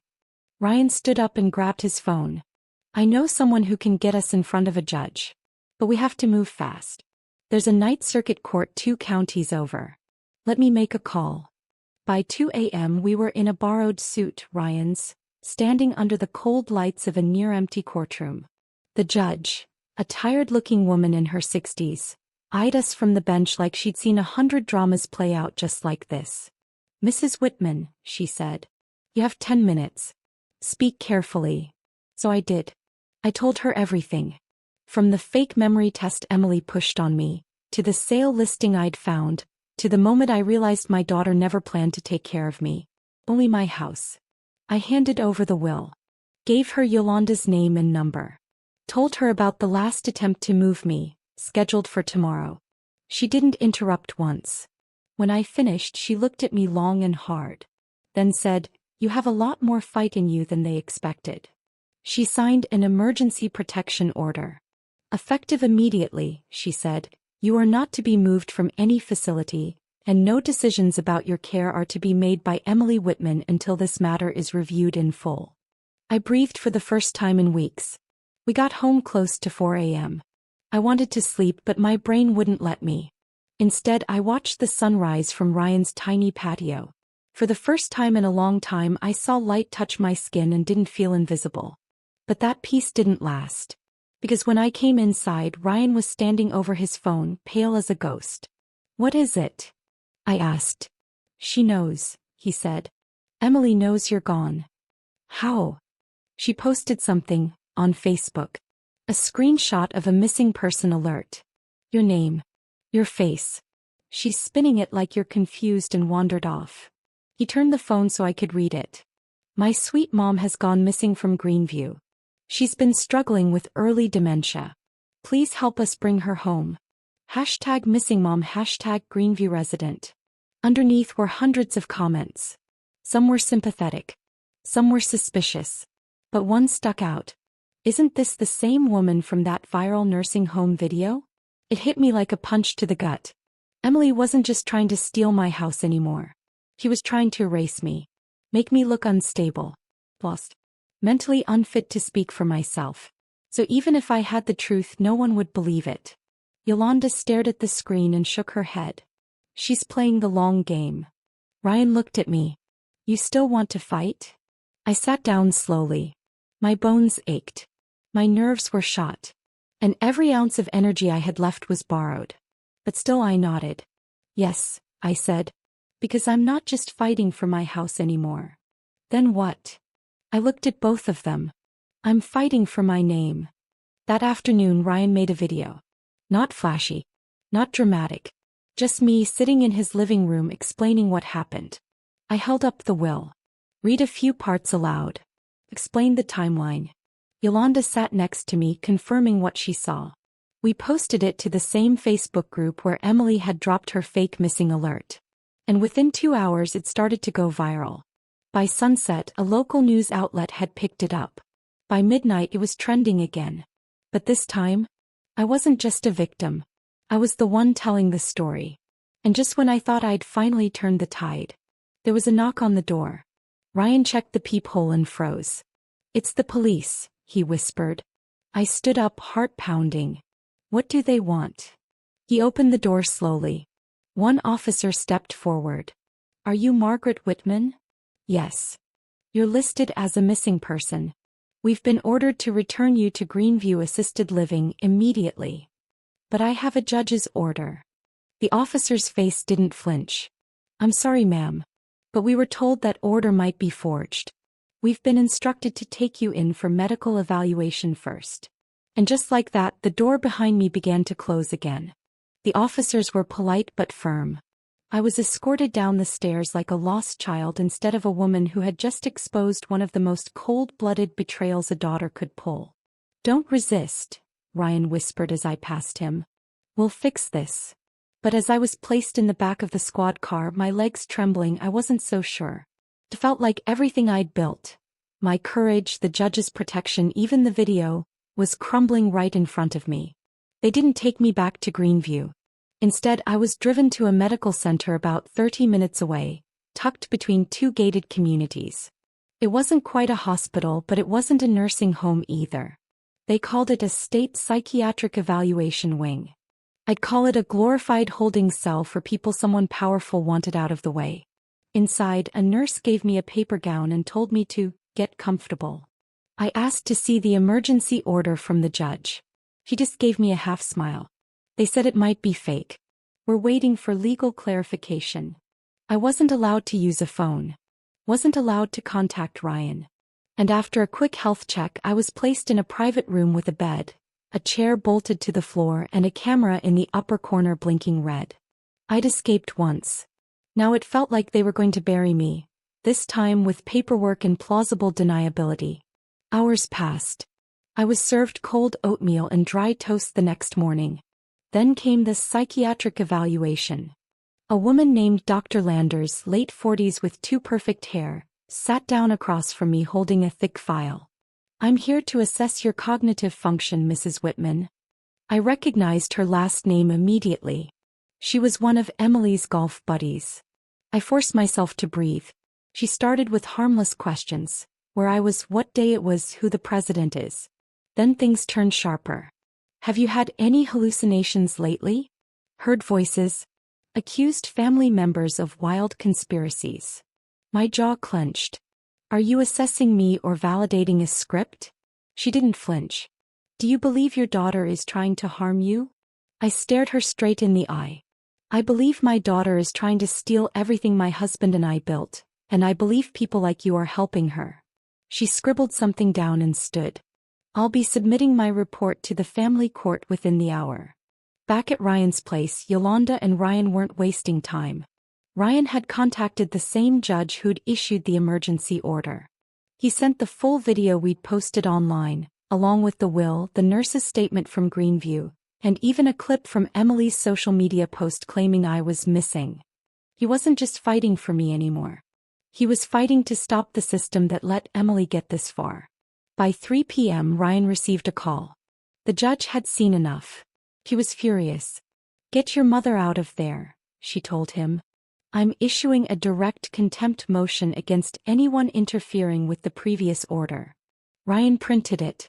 Ryan stood up and grabbed his phone. I know someone who can get us in front of a judge. But we have to move fast. There's a night circuit court 2 counties over. Let me make a call. By 2 a.m. we were in a borrowed suit, Ryan's, standing under the cold lights of a near-empty courtroom. The judge, a tired-looking woman in her 60s, eyed us from the bench like she'd seen 100 dramas play out just like this. Mrs. Whitman, she said. You have 10 minutes. Speak carefully. So I did. I told her everything. From the fake memory test Emily pushed on me, to the sale listing I'd found, to the moment I realized my daughter never planned to take care of me. Only my house. I handed over the will. Gave her Yolanda's name and number. Told her about the last attempt to move me, scheduled for tomorrow. She didn't interrupt once. When I finished, she looked at me long and hard. Then said, "You have a lot more fight in you than they expected." She signed an emergency protection order. Effective immediately, she said, you are not to be moved from any facility, and no decisions about your care are to be made by Emily Whitman until this matter is reviewed in full. I breathed for the first time in weeks. We got home close to 4 a.m. I wanted to sleep, but my brain wouldn't let me. Instead, I watched the sunrise from Ryan's tiny patio. For the first time in a long time, I saw light touch my skin and didn't feel invisible. But that peace didn't last. Because when I came inside, Ryan was standing over his phone, pale as a ghost. "What is it?" I asked. "She knows," he said. "Emily knows you're gone." "How?" She posted something, on Facebook. A screenshot of a missing person alert. Your name. Your face. She's spinning it like you're confused and wandered off. He turned the phone so I could read it. My sweet mom has gone missing from Greenview. She's been struggling with early dementia. Please help us bring her home. #missingmom #Greenview resident. Underneath were hundreds of comments. Some were sympathetic. Some were suspicious. But one stuck out. Isn't this the same woman from that viral nursing home video? It hit me like a punch to the gut. Emily wasn't just trying to steal my house anymore. She was trying to erase me. Make me look unstable. Lost. Mentally unfit to speak for myself. So even if I had the truth, no one would believe it. Yolanda stared at the screen and shook her head. She's playing the long game. Ryan looked at me. You still want to fight? I sat down slowly. My bones ached. My nerves were shot. And every ounce of energy I had left was borrowed. But still I nodded. Yes, I said. Because I'm not just fighting for my house anymore. Then what? I looked at both of them. I'm fighting for my name. That afternoon Ryan made a video. Not flashy. Not dramatic. Just me sitting in his living room explaining what happened. I held up the will. Read a few parts aloud. Explained the timeline. Yolanda sat next to me confirming what she saw. We posted it to the same Facebook group where Emily had dropped her fake missing alert. And within 2 hours it started to go viral. By sunset, a local news outlet had picked it up. By midnight it was trending again. But this time, I wasn't just a victim. I was the one telling the story. And just when I thought I'd finally turned the tide, there was a knock on the door. Ryan checked the peephole and froze. It's the police, he whispered. I stood up, heart pounding. What do they want? He opened the door slowly. One officer stepped forward. Are you Margaret Whitman? Yes. You're listed as a missing person. We've been ordered to return you to Greenview Assisted Living immediately. But I have a judge's order. The officer's face didn't flinch. I'm sorry, ma'am. But we were told that order might be forged. We've been instructed to take you in for medical evaluation first. And just like that, the door behind me began to close again. The officers were polite but firm. I was escorted down the stairs like a lost child instead of a woman who had just exposed one of the most cold-blooded betrayals a daughter could pull. Don't resist, Ryan whispered as I passed him. We'll fix this. But as I was placed in the back of the squad car, my legs trembling, I wasn't so sure. It felt like everything I'd built. My courage, the judge's protection, even the video, was crumbling right in front of me. They didn't take me back to Greenview. Instead, I was driven to a medical center about 30 minutes away, tucked between two gated communities. It wasn't quite a hospital, but it wasn't a nursing home either. They called it a state psychiatric evaluation wing. I'd call it a glorified holding cell for people someone powerful wanted out of the way. Inside, a nurse gave me a paper gown and told me to get comfortable. I asked to see the emergency order from the judge. She just gave me a half smile. They said it might be fake. We're waiting for legal clarification. I wasn't allowed to use a phone. Wasn't allowed to contact Ryan. And after a quick health check, I was placed in a private room with a bed, a chair bolted to the floor, and a camera in the upper corner blinking red. I'd escaped once. Now it felt like they were going to bury me, this time with paperwork and plausible deniability. Hours passed. I was served cold oatmeal and dry toast the next morning. Then came this psychiatric evaluation. A woman named Dr. Landers, late 40s with too perfect hair, sat down across from me holding a thick file. "I'm here to assess your cognitive function, Mrs. Whitman." I recognized her last name immediately. She was one of Emily's golf buddies. I forced myself to breathe. She started with harmless questions: where I was, what day it was, who the president is. Then things turned sharper. "Have you had any hallucinations lately? Heard voices? Accused family members of wild conspiracies?" My jaw clenched. "Are you assessing me or validating a script?" She didn't flinch. "Do you believe your daughter is trying to harm you?" I stared her straight in the eye. "I believe my daughter is trying to steal everything my husband and I built, and I believe people like you are helping her." She scribbled something down and stood. "I'll be submitting my report to the family court within the hour." Back at Ryan's place, Yolanda and Ryan weren't wasting time. Ryan had contacted the same judge who'd issued the emergency order. He sent the full video we'd posted online, along with the will, the nurse's statement from Greenview, and even a clip from Emily's social media post claiming I was missing. He wasn't just fighting for me anymore. He was fighting to stop the system that let Emily get this far. By 3 p.m. Ryan received a call. The judge had seen enough. He was furious. "Get your mother out of there," she told him. "I'm issuing a direct contempt motion against anyone interfering with the previous order." Ryan printed it,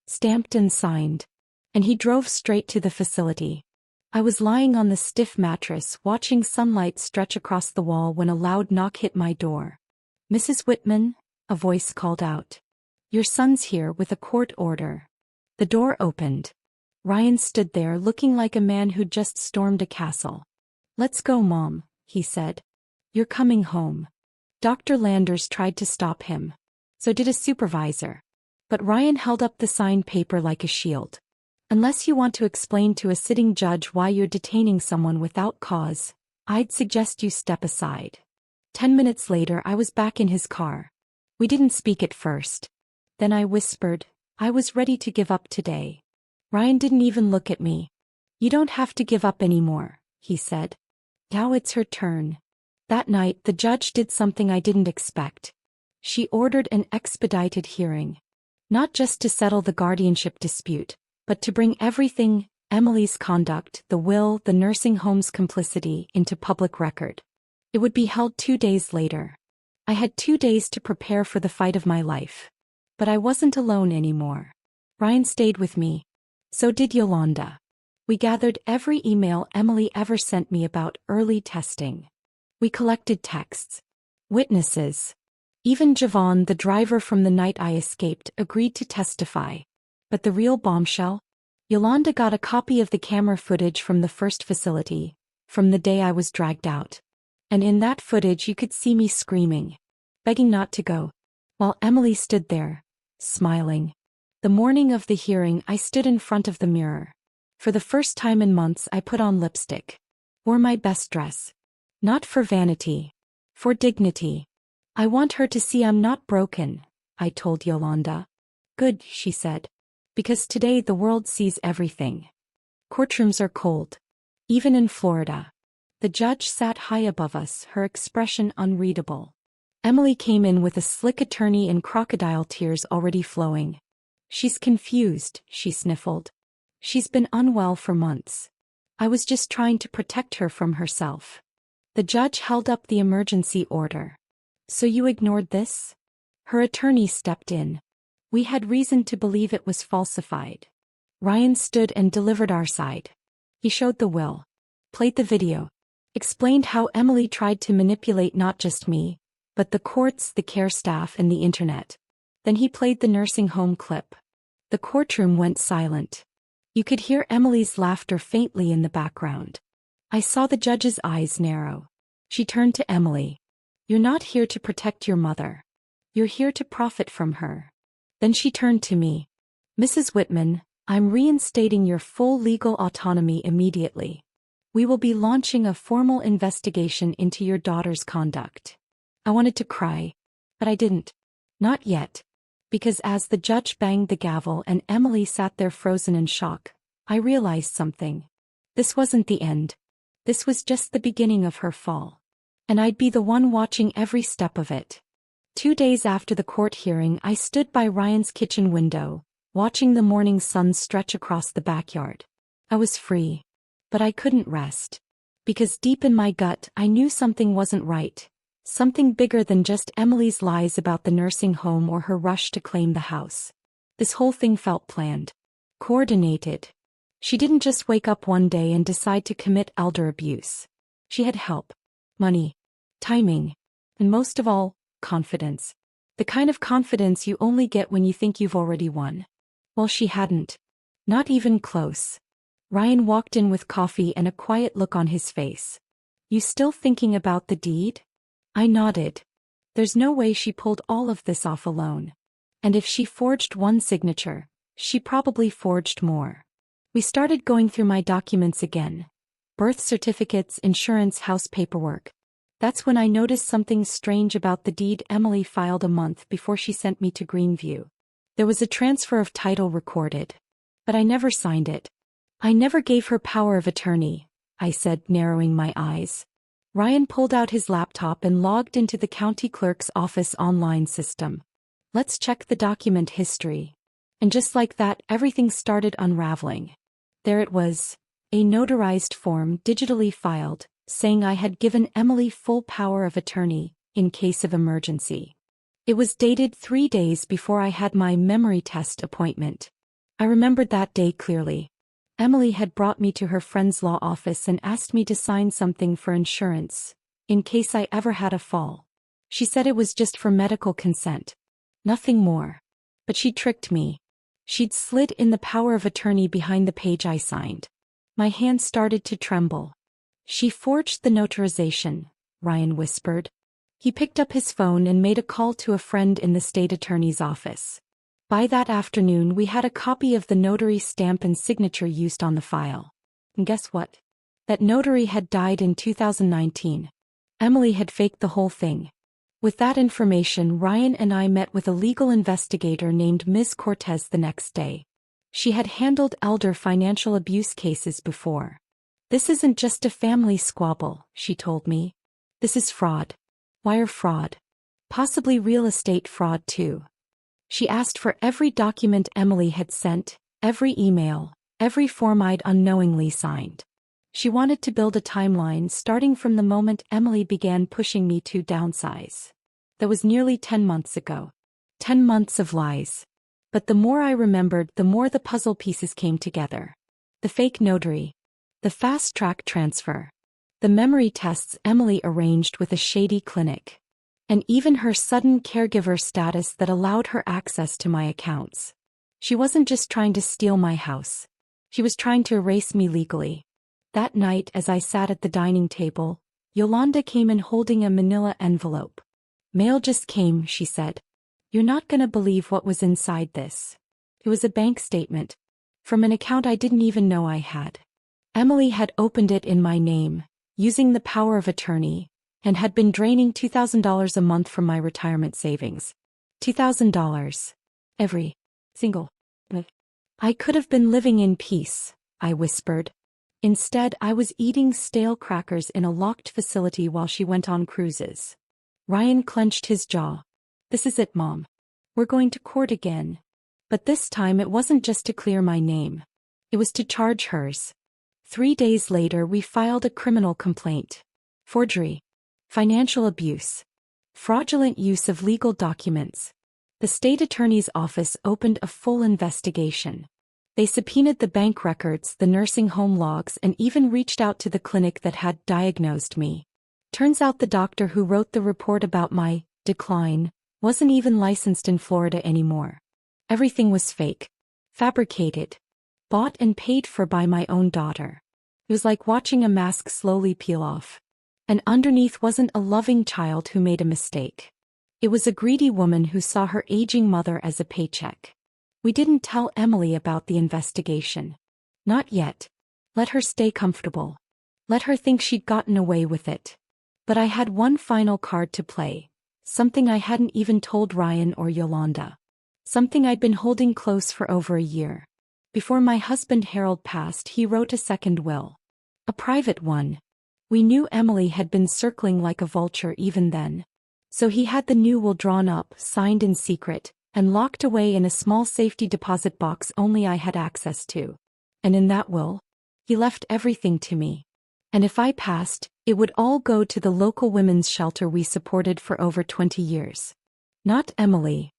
stamped and signed, and he drove straight to the facility. I was lying on the stiff mattress watching sunlight stretch across the wall when a loud knock hit my door. "Mrs. Whitman," a voice called out. "Your son's here with a court order." The door opened. Ryan stood there looking like a man who'd just stormed a castle. "Let's go, Mom," he said. "You're coming home." Dr. Landers tried to stop him. So did a supervisor. But Ryan held up the signed paper like a shield. "Unless you want to explain to a sitting judge why you're detaining someone without cause, I'd suggest you step aside." 10 minutes later, I was back in his car. We didn't speak at first. Then I whispered, "I was ready to give up today." Ryan didn't even look at me. "You don't have to give up anymore," he said. "Now it's her turn." That night, the judge did something I didn't expect. She ordered an expedited hearing. Not just to settle the guardianship dispute, but to bring everything, Emily's conduct, the will, the nursing home's complicity, into public record. It would be held 2 days later. I had 2 days to prepare for the fight of my life. But I wasn't alone anymore. Ryan stayed with me. So did Yolanda. We gathered every email Emily ever sent me about early testing. We collected texts. Witnesses. Even Javon, the driver from the night I escaped, agreed to testify. But the real bombshell? Yolanda got a copy of the camera footage from the first facility, from the day I was dragged out. And in that footage you could see me screaming, begging not to go, while Emily stood there, smiling. The morning of the hearing, I stood in front of the mirror. For the first time in months, I put on lipstick. Wore my best dress. Not for vanity. For dignity. "I want her to see I'm not broken," I told Yolanda. "Good," she said. "Because today the world sees everything." Courtrooms are cold. Even in Florida. The judge sat high above us, her expression unreadable. Emily came in with a slick attorney and crocodile tears already flowing. She's confused, she sniffled. She's been unwell for months. I was just trying to protect her from herself. The judge held up the emergency order. So you ignored this? Her attorney stepped in. We had reason to believe it was falsified. Ryan stood and delivered our side. He showed the will, played the video, explained how Emily tried to manipulate not just me, but the courts, the care staff, and the internet. Then he played the nursing home clip. The courtroom went silent. You could hear Emily's laughter faintly in the background. I saw the judge's eyes narrow. She turned to Emily. You're not here to protect your mother. You're here to profit from her. Then she turned to me. Mrs. Whitman, I'm reinstating your full legal autonomy immediately. We will be launching a formal investigation into your daughter's conduct. I wanted to cry, but I didn't. Not yet. Because as the judge banged the gavel and Emily sat there frozen in shock, I realized something. This wasn't the end. This was just the beginning of her fall. And I'd be the one watching every step of it. 2 days after the court hearing, I stood by Ryan's kitchen window, watching the morning sun stretch across the backyard. I was free. But I couldn't rest. Because deep in my gut, I knew something wasn't right. Something bigger than just Emily's lies about the nursing home or her rush to claim the house. This whole thing felt planned. Coordinated. She didn't just wake up one day and decide to commit elder abuse. She had help. Money. Timing. And most of all, confidence. The kind of confidence you only get when you think you've already won. Well, she hadn't. Not even close. Ryan walked in with coffee and a quiet look on his face. You still thinking about the deed? I nodded. There's no way she pulled all of this off alone. And if she forged one signature, she probably forged more. We started going through my documents again. Birth certificates, insurance, house paperwork. That's when I noticed something strange about the deed Emily filed a month before she sent me to Greenview. There was a transfer of title recorded. But I never signed it. I never gave her power of attorney, I said, narrowing my eyes. Ryan pulled out his laptop and logged into the county clerk's office online system. Let's check the document history. And just like that, everything started unraveling. There it was, a notarized form digitally filed, saying I had given Emily full power of attorney, in case of emergency. It was dated 3 days before I had my memory test appointment. I remembered that day clearly. Emily had brought me to her friend's law office and asked me to sign something for insurance, in case I ever had a fall. She said it was just for medical consent. Nothing more. But she tricked me. She'd slid in the power of attorney behind the page I signed. My hand started to tremble. She forged the notarization, Ryan whispered. He picked up his phone and made a call to a friend in the state attorney's office. By that afternoon, we had a copy of the notary stamp and signature used on the file. And guess what? That notary had died in 2019. Emily had faked the whole thing. With that information, Ryan and I met with a legal investigator named Ms. Cortez the next day. She had handled elder financial abuse cases before. This isn't just a family squabble, she told me. This is fraud. Wire fraud. Possibly real estate fraud too. She asked for every document Emily had sent, every email, every form I'd unknowingly signed. She wanted to build a timeline starting from the moment Emily began pushing me to downsize. That was nearly 10 months ago. 10 months of lies. But the more I remembered, the more the puzzle pieces came together. The fake notary. The fast-track transfer. The memory tests Emily arranged with a shady clinic. And even her sudden caregiver status that allowed her access to my accounts. She wasn't just trying to steal my house. She was trying to erase me legally. That night, as I sat at the dining table, Yolanda came in holding a manila envelope. Mail just came, she said. You're not gonna believe what was inside this. It was a bank statement. From an account I didn't even know I had. Emily had opened it in my name, using the power of attorney, and had been draining $2,000 a month from my retirement savings. $2,000. Every single month. I could have been living in peace, I whispered. Instead, I was eating stale crackers in a locked facility while she went on cruises. Ryan clenched his jaw. This is it, Mom. We're going to court again. But this time it wasn't just to clear my name. It was to charge hers. 3 days later we filed a criminal complaint. Forgery. Financial abuse. Fraudulent use of legal documents. The state attorney's office opened a full investigation. They subpoenaed the bank records, the nursing home logs, and even reached out to the clinic that had diagnosed me. Turns out the doctor who wrote the report about my decline wasn't even licensed in Florida anymore. Everything was fake. Fabricated. Bought and paid for by my own daughter. It was like watching a mask slowly peel off. And underneath wasn't a loving child who made a mistake. It was a greedy woman who saw her aging mother as a paycheck. We didn't tell Emily about the investigation. Not yet. Let her stay comfortable. Let her think she'd gotten away with it. But I had one final card to play. Something I hadn't even told Ryan or Yolanda. Something I'd been holding close for over a year. Before my husband Harold passed, he wrote a second will. A private one. We knew Emily had been circling like a vulture even then. So he had the new will drawn up, signed in secret, and locked away in a small safety deposit box only I had access to. And in that will, he left everything to me. And if I passed, it would all go to the local women's shelter we supported for over 20 years. Not Emily.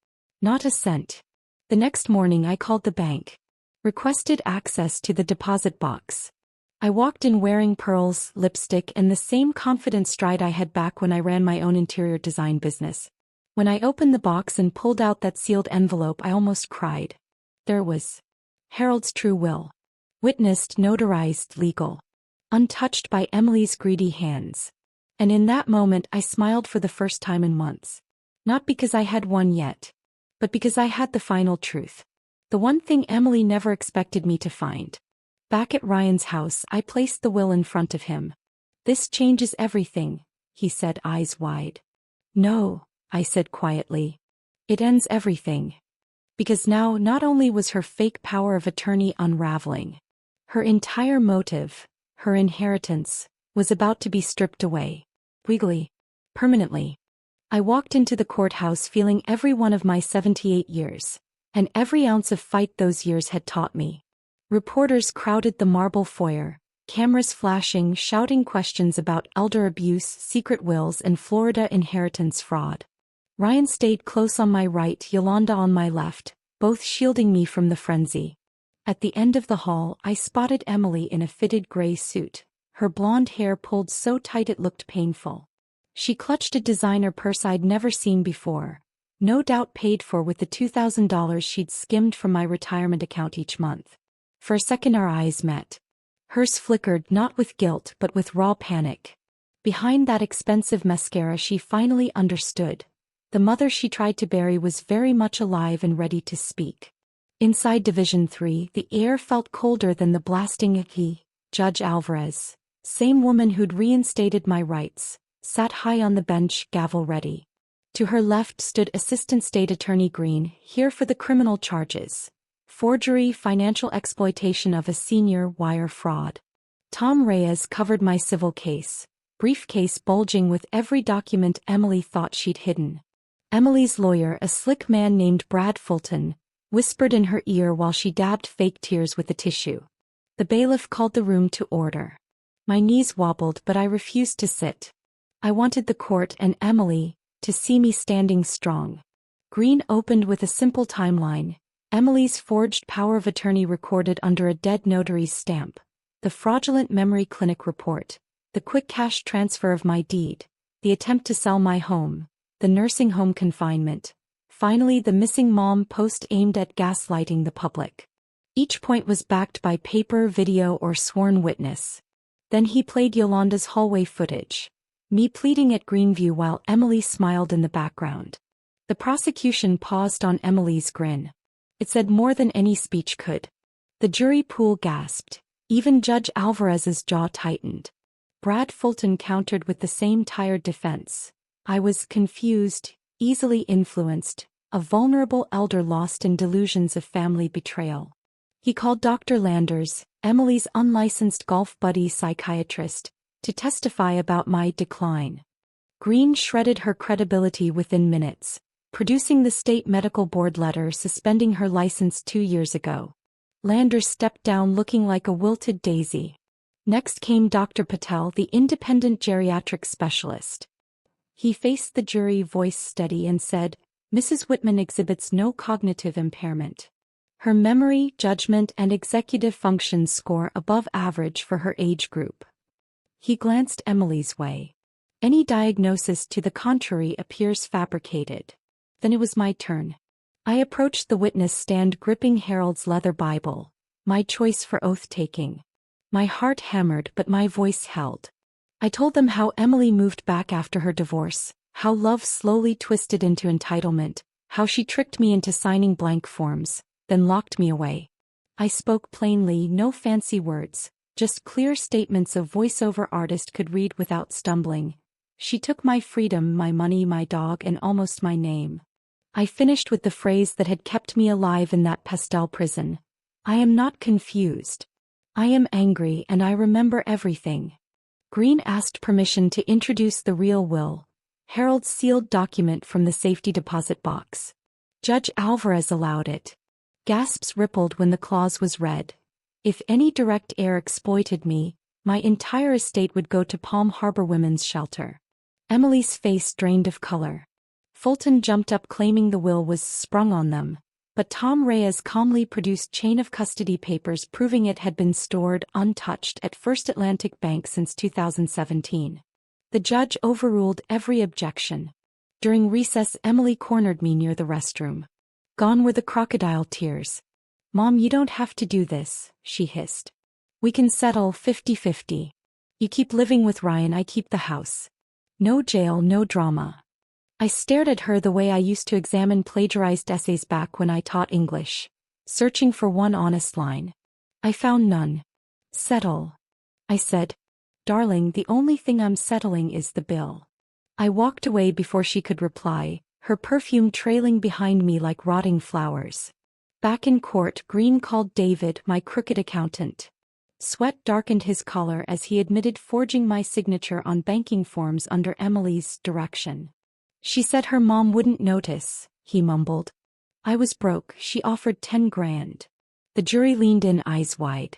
Not a cent. The next morning I called the bank. Requested access to the deposit box. I walked in wearing pearls, lipstick, and the same confident stride I had back when I ran my own interior design business. When I opened the box and pulled out that sealed envelope, I almost cried. There it was. Harold's true will. Witnessed, notarized, legal. Untouched by Emily's greedy hands. And in that moment I smiled for the first time in months. Not because I had won yet. But because I had the final truth. The one thing Emily never expected me to find. Back at Ryan's house, I placed the will in front of him. "This changes everything," he said, eyes wide. "No," I said quietly. "It ends everything." Because now not only was her fake power of attorney unraveling, her entire motive, her inheritance, was about to be stripped away. Legally. Permanently. I walked into the courthouse feeling every one of my 78 years, and every ounce of fight those years had taught me. Reporters crowded the marble foyer, cameras flashing, shouting questions about elder abuse, secret wills, and Florida inheritance fraud. Ryan stayed close on my right, Yolanda on my left, both shielding me from the frenzy. At the end of the hall, I spotted Emily in a fitted gray suit, her blonde hair pulled so tight it looked painful. She clutched a designer purse I'd never seen before, no doubt paid for with the $2,000 she'd skimmed from my retirement account each month. For a second our eyes met. Hers flickered not with guilt but with raw panic. Behind that expensive mascara she finally understood. The mother she tried to bury was very much alive and ready to speak. Inside Division 3, the air felt colder than the blasting he, Judge Alvarez, same woman who'd reinstated my rights, sat high on the bench, gavel ready. To her left stood Assistant State Attorney Green, here for the criminal charges. Forgery, financial exploitation of a senior, wire fraud. Tom Reyes covered my civil case, briefcase bulging with every document Emily thought she'd hidden. Emily's lawyer, a slick man named Brad Fulton, whispered in her ear while she dabbed fake tears with a tissue. The bailiff called the room to order. My knees wobbled, but I refused to sit. I wanted the court and Emily to see me standing strong. Green opened with a simple timeline. Emily's forged power of attorney recorded under a dead notary's stamp, the fraudulent memory clinic report, the quick cash transfer of my deed, the attempt to sell my home, the nursing home confinement, finally the missing mom post aimed at gaslighting the public. Each point was backed by paper, video, or sworn witness. Then he played Yolanda's hallway footage, me pleading at Greenview while Emily smiled in the background. The prosecution paused on Emily's grin. It said more than any speech could. The jury pool gasped. Even Judge Alvarez's jaw tightened. Brad Fulton countered with the same tired defense. I was confused, easily influenced, a vulnerable elder lost in delusions of family betrayal. He called Dr. Landers, Emily's unlicensed golf buddy psychiatrist, to testify about my decline. Green shredded her credibility within minutes. producing the state medical board letter suspending her license 2 years ago. Lander stepped down looking like a wilted daisy. Next came Dr. Patel, the independent geriatric specialist. He faced the jury, voice steady, and said, "Mrs. Whitman exhibits no cognitive impairment. Her memory, judgment, and executive functions score above average for her age group." He glanced Emily's way. "Any diagnosis to the contrary appears fabricated." Then it was my turn. I approached the witness stand gripping Harold's leather Bible, my choice for oath-taking. My heart hammered but my voice held. I told them how Emily moved back after her divorce, how love slowly twisted into entitlement, how she tricked me into signing blank forms, then locked me away. I spoke plainly, no fancy words, just clear statements a voiceover artist could read without stumbling. She took my freedom, my money, my dog, and almost my name. I finished with the phrase that had kept me alive in that pastel prison. I am not confused. I am angry and I remember everything. Green asked permission to introduce the real will, Harold's sealed document from the safety deposit box. Judge Alvarez allowed it. Gasps rippled when the clause was read. If any direct heir exploited me, my entire estate would go to Palm Harbor Women's Shelter. Emily's face drained of color. Fulton jumped up claiming the will was sprung on them, but Tom Reyes calmly produced chain of custody papers proving it had been stored untouched at First Atlantic Bank since 2017. The judge overruled every objection. During recess, Emily cornered me near the restroom. Gone were the crocodile tears. "Mom, you don't have to do this," she hissed. "We can settle 50-50. You keep living with Ryan, I keep the house. No jail, no drama." I stared at her the way I used to examine plagiarized essays back when I taught English, searching for one honest line. I found none. "Settle," I said. "Darling, the only thing I'm settling is the bill." I walked away before she could reply, her perfume trailing behind me like rotting flowers. Back in court, Green called David, my crooked accountant. Sweat darkened his collar as he admitted forging my signature on banking forms under Emily's direction. "She said her mom wouldn't notice," he mumbled. "I was broke, she offered 10 grand. The jury leaned in, eyes wide.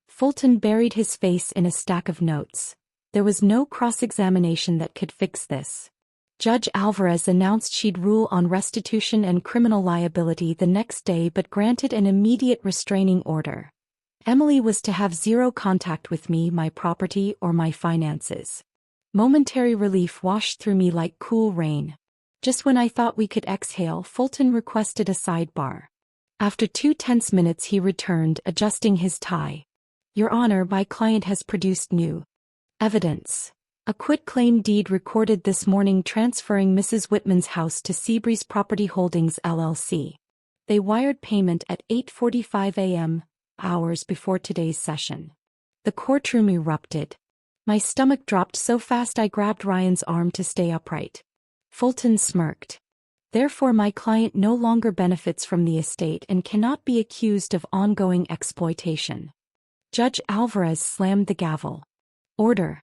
Fulton buried his face in a stack of notes. There was no cross-examination that could fix this. Judge Alvarez announced she'd rule on restitution and criminal liability the next day but granted an immediate restraining order. Emily was to have zero contact with me, my property, or my finances. Momentary relief washed through me like cool rain. Just when I thought we could exhale, Fulton requested a sidebar. After 2 tense minutes he returned, adjusting his tie. "Your Honor, my client has produced new evidence. A quitclaim deed recorded this morning transferring Mrs. Whitman's house to Seabreeze Property Holdings LLC. They wired payment at 8:45 a.m., hours before today's session." The courtroom erupted. My stomach dropped so fast I grabbed Ryan's arm to stay upright. Fulton smirked. "Therefore my client no longer benefits from the estate and cannot be accused of ongoing exploitation." Judge Alvarez slammed the gavel. "Order.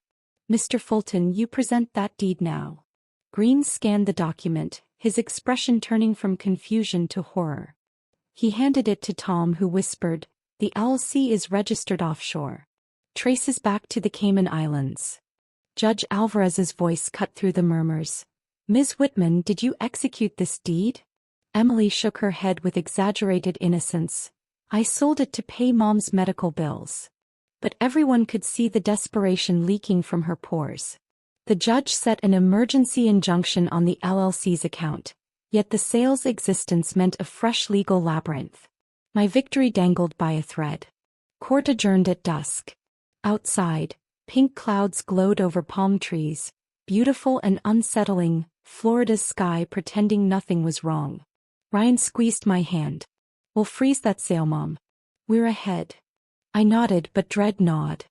Mr. Fulton, you present that deed now." Green scanned the document, his expression turning from confusion to horror. He handed it to Tom, who whispered, "The LLC is registered offshore. Traces back to the Cayman Islands." Judge Alvarez's voice cut through the murmurs. "Ms. Whitman, did you execute this deed?" Emily shook her head with exaggerated innocence. "I sold it to pay Mom's medical bills." But everyone could see the desperation leaking from her pores. The judge set an emergency injunction on the LLC's account, yet the sale's existence meant a fresh legal labyrinth. My victory dangled by a thread. Court adjourned at dusk. Outside, pink clouds glowed over palm trees, beautiful and unsettling, Florida's sky pretending nothing was wrong. Ryan squeezed my hand. "We'll freeze that sale, Mom. We're ahead." I nodded, but dread gnawed.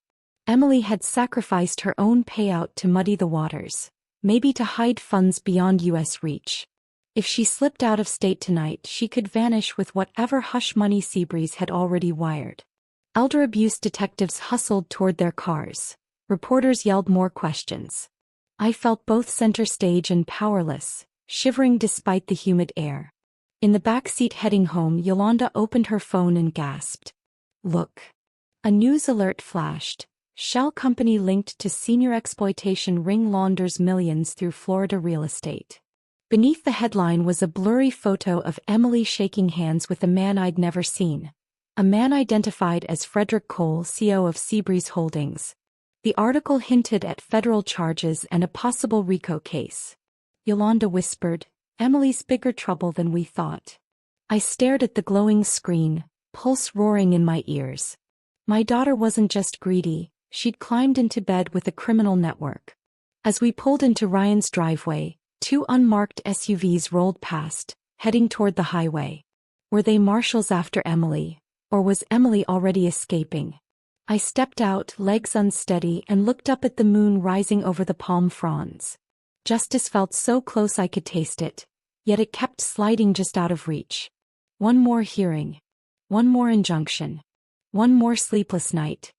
Emily had sacrificed her own payout to muddy the waters, maybe to hide funds beyond U.S. reach. If she slipped out of state tonight, she could vanish with whatever hush money Seabreeze had already wired. Elder abuse detectives hustled toward their cars. Reporters yelled more questions. I felt both center stage and powerless, shivering despite the humid air. In the back seat heading home, Yolanda opened her phone and gasped. Look. A news alert flashed. Shell company linked to senior exploitation ring launders millions through Florida real estate. Beneath the headline was a blurry photo of Emily shaking hands with a man I'd never seen. A man identified as Frederick Cole, CEO of Seabreeze Holdings. The article hinted at federal charges and a possible RICO case. Yolanda whispered, Emily's bigger trouble than we thought. I stared at the glowing screen, pulse roaring in my ears. My daughter wasn't just greedy, she'd climbed into bed with a criminal network. As we pulled into Ryan's driveway, 2 unmarked SUVs rolled past, heading toward the highway. Were they marshals after Emily, or was Emily already escaping? I stepped out, legs unsteady, and looked up at the moon rising over the palm fronds. Justice felt so close I could taste it, yet it kept sliding just out of reach. One more hearing. One more injunction. One more sleepless night.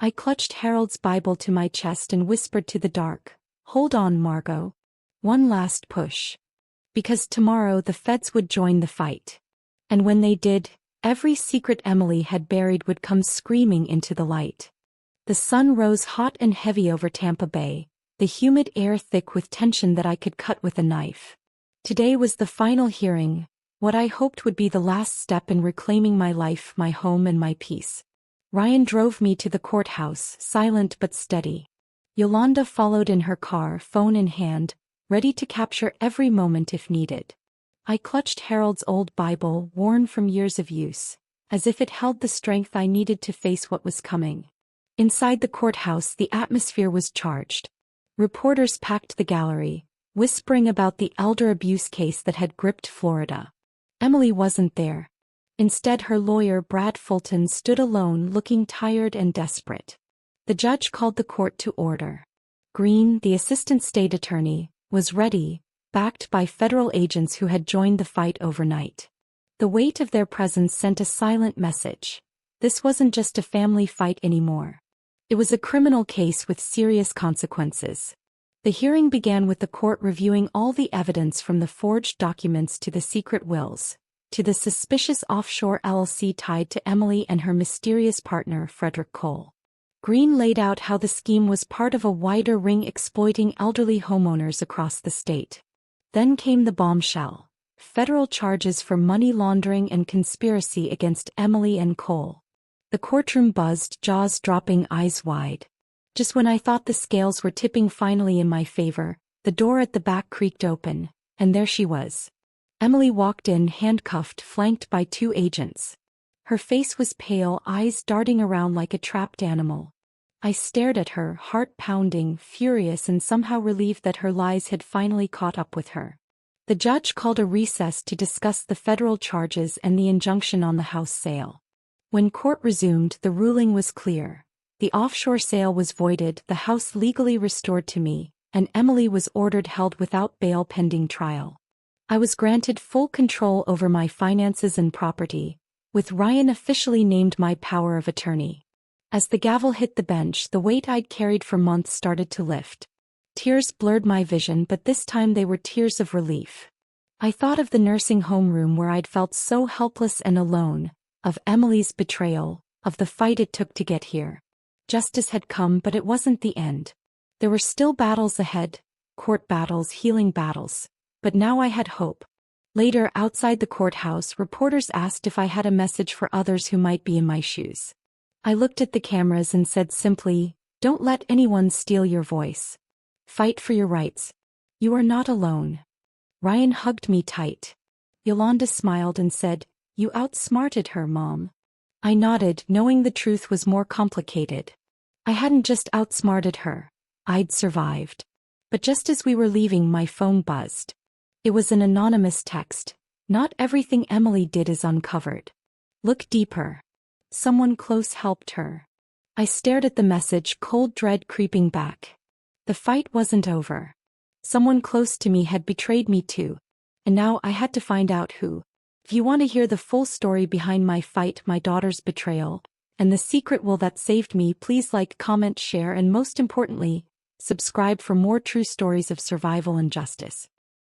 I clutched Harold's Bible to my chest and whispered to the dark, Hold on, Margot. One last push. Because tomorrow the feds would join the fight. And when they did, every secret Emily had buried would come screaming into the light. The sun rose hot and heavy over Tampa Bay, the humid air thick with tension that I could cut with a knife. Today was the final hearing, what I hoped would be the last step in reclaiming my life, my home, and my peace. Ryan drove me to the courthouse, silent but steady. Yolanda followed in her car, phone in hand, ready to capture every moment if needed. I clutched Harold's old Bible, worn from years of use, as if it held the strength I needed to face what was coming. Inside the courthouse, the atmosphere was charged. Reporters packed the gallery, whispering about the elder abuse case that had gripped Florida. Emily wasn't there. Instead, her lawyer, Brad Fulton, stood alone, looking tired and desperate. The judge called the court to order. Green, the assistant state attorney, was ready, backed by federal agents who had joined the fight overnight. The weight of their presence sent a silent message. This wasn't just a family fight anymore. It was a criminal case with serious consequences. The hearing began with the court reviewing all the evidence from the forged documents to the secret wills, to the suspicious offshore LLC tied to Emily and her mysterious partner, Frederick Cole. Green laid out how the scheme was part of a wider ring exploiting elderly homeowners across the state. Then came the bombshell: federal charges for money laundering and conspiracy against Emily and Cole. The courtroom buzzed, jaws dropping, eyes wide. Just when I thought the scales were tipping finally in my favor, the door at the back creaked open, and there she was. Emily walked in, handcuffed, flanked by 2 agents. Her face was pale, eyes darting around like a trapped animal. I stared at her, heart pounding, furious and somehow relieved that her lies had finally caught up with her. The judge called a recess to discuss the federal charges and the injunction on the house sale. When court resumed, the ruling was clear. The offshore sale was voided, the house legally restored to me, and Emily was ordered held without bail pending trial. I was granted full control over my finances and property, with Ryan officially named my power of attorney. As the gavel hit the bench, the weight I'd carried for months started to lift. Tears blurred my vision, but this time they were tears of relief. I thought of the nursing home room where I'd felt so helpless and alone, of Emily's betrayal, of the fight it took to get here. Justice had come, but it wasn't the end. There were still battles ahead, court battles, healing battles. But now I had hope. Later, outside the courthouse, reporters asked if I had a message for others who might be in my shoes. I looked at the cameras and said simply, "Don't let anyone steal your voice. Fight for your rights. You are not alone." Ryan hugged me tight. Yolanda smiled and said, "You outsmarted her, Mom." I nodded, knowing the truth was more complicated. I hadn't just outsmarted her. I'd survived. But just as we were leaving, my phone buzzed. It was an anonymous text. "Not everything Emily did is uncovered. Look deeper. Someone close helped her." I stared at the message, cold dread creeping back. The fight wasn't over. Someone close to me had betrayed me too. And now I had to find out who. If you want to hear the full story behind my fight, my daughter's betrayal, and the secret will that saved me, please like, comment, share, and most importantly, subscribe for more true stories of survival and justice.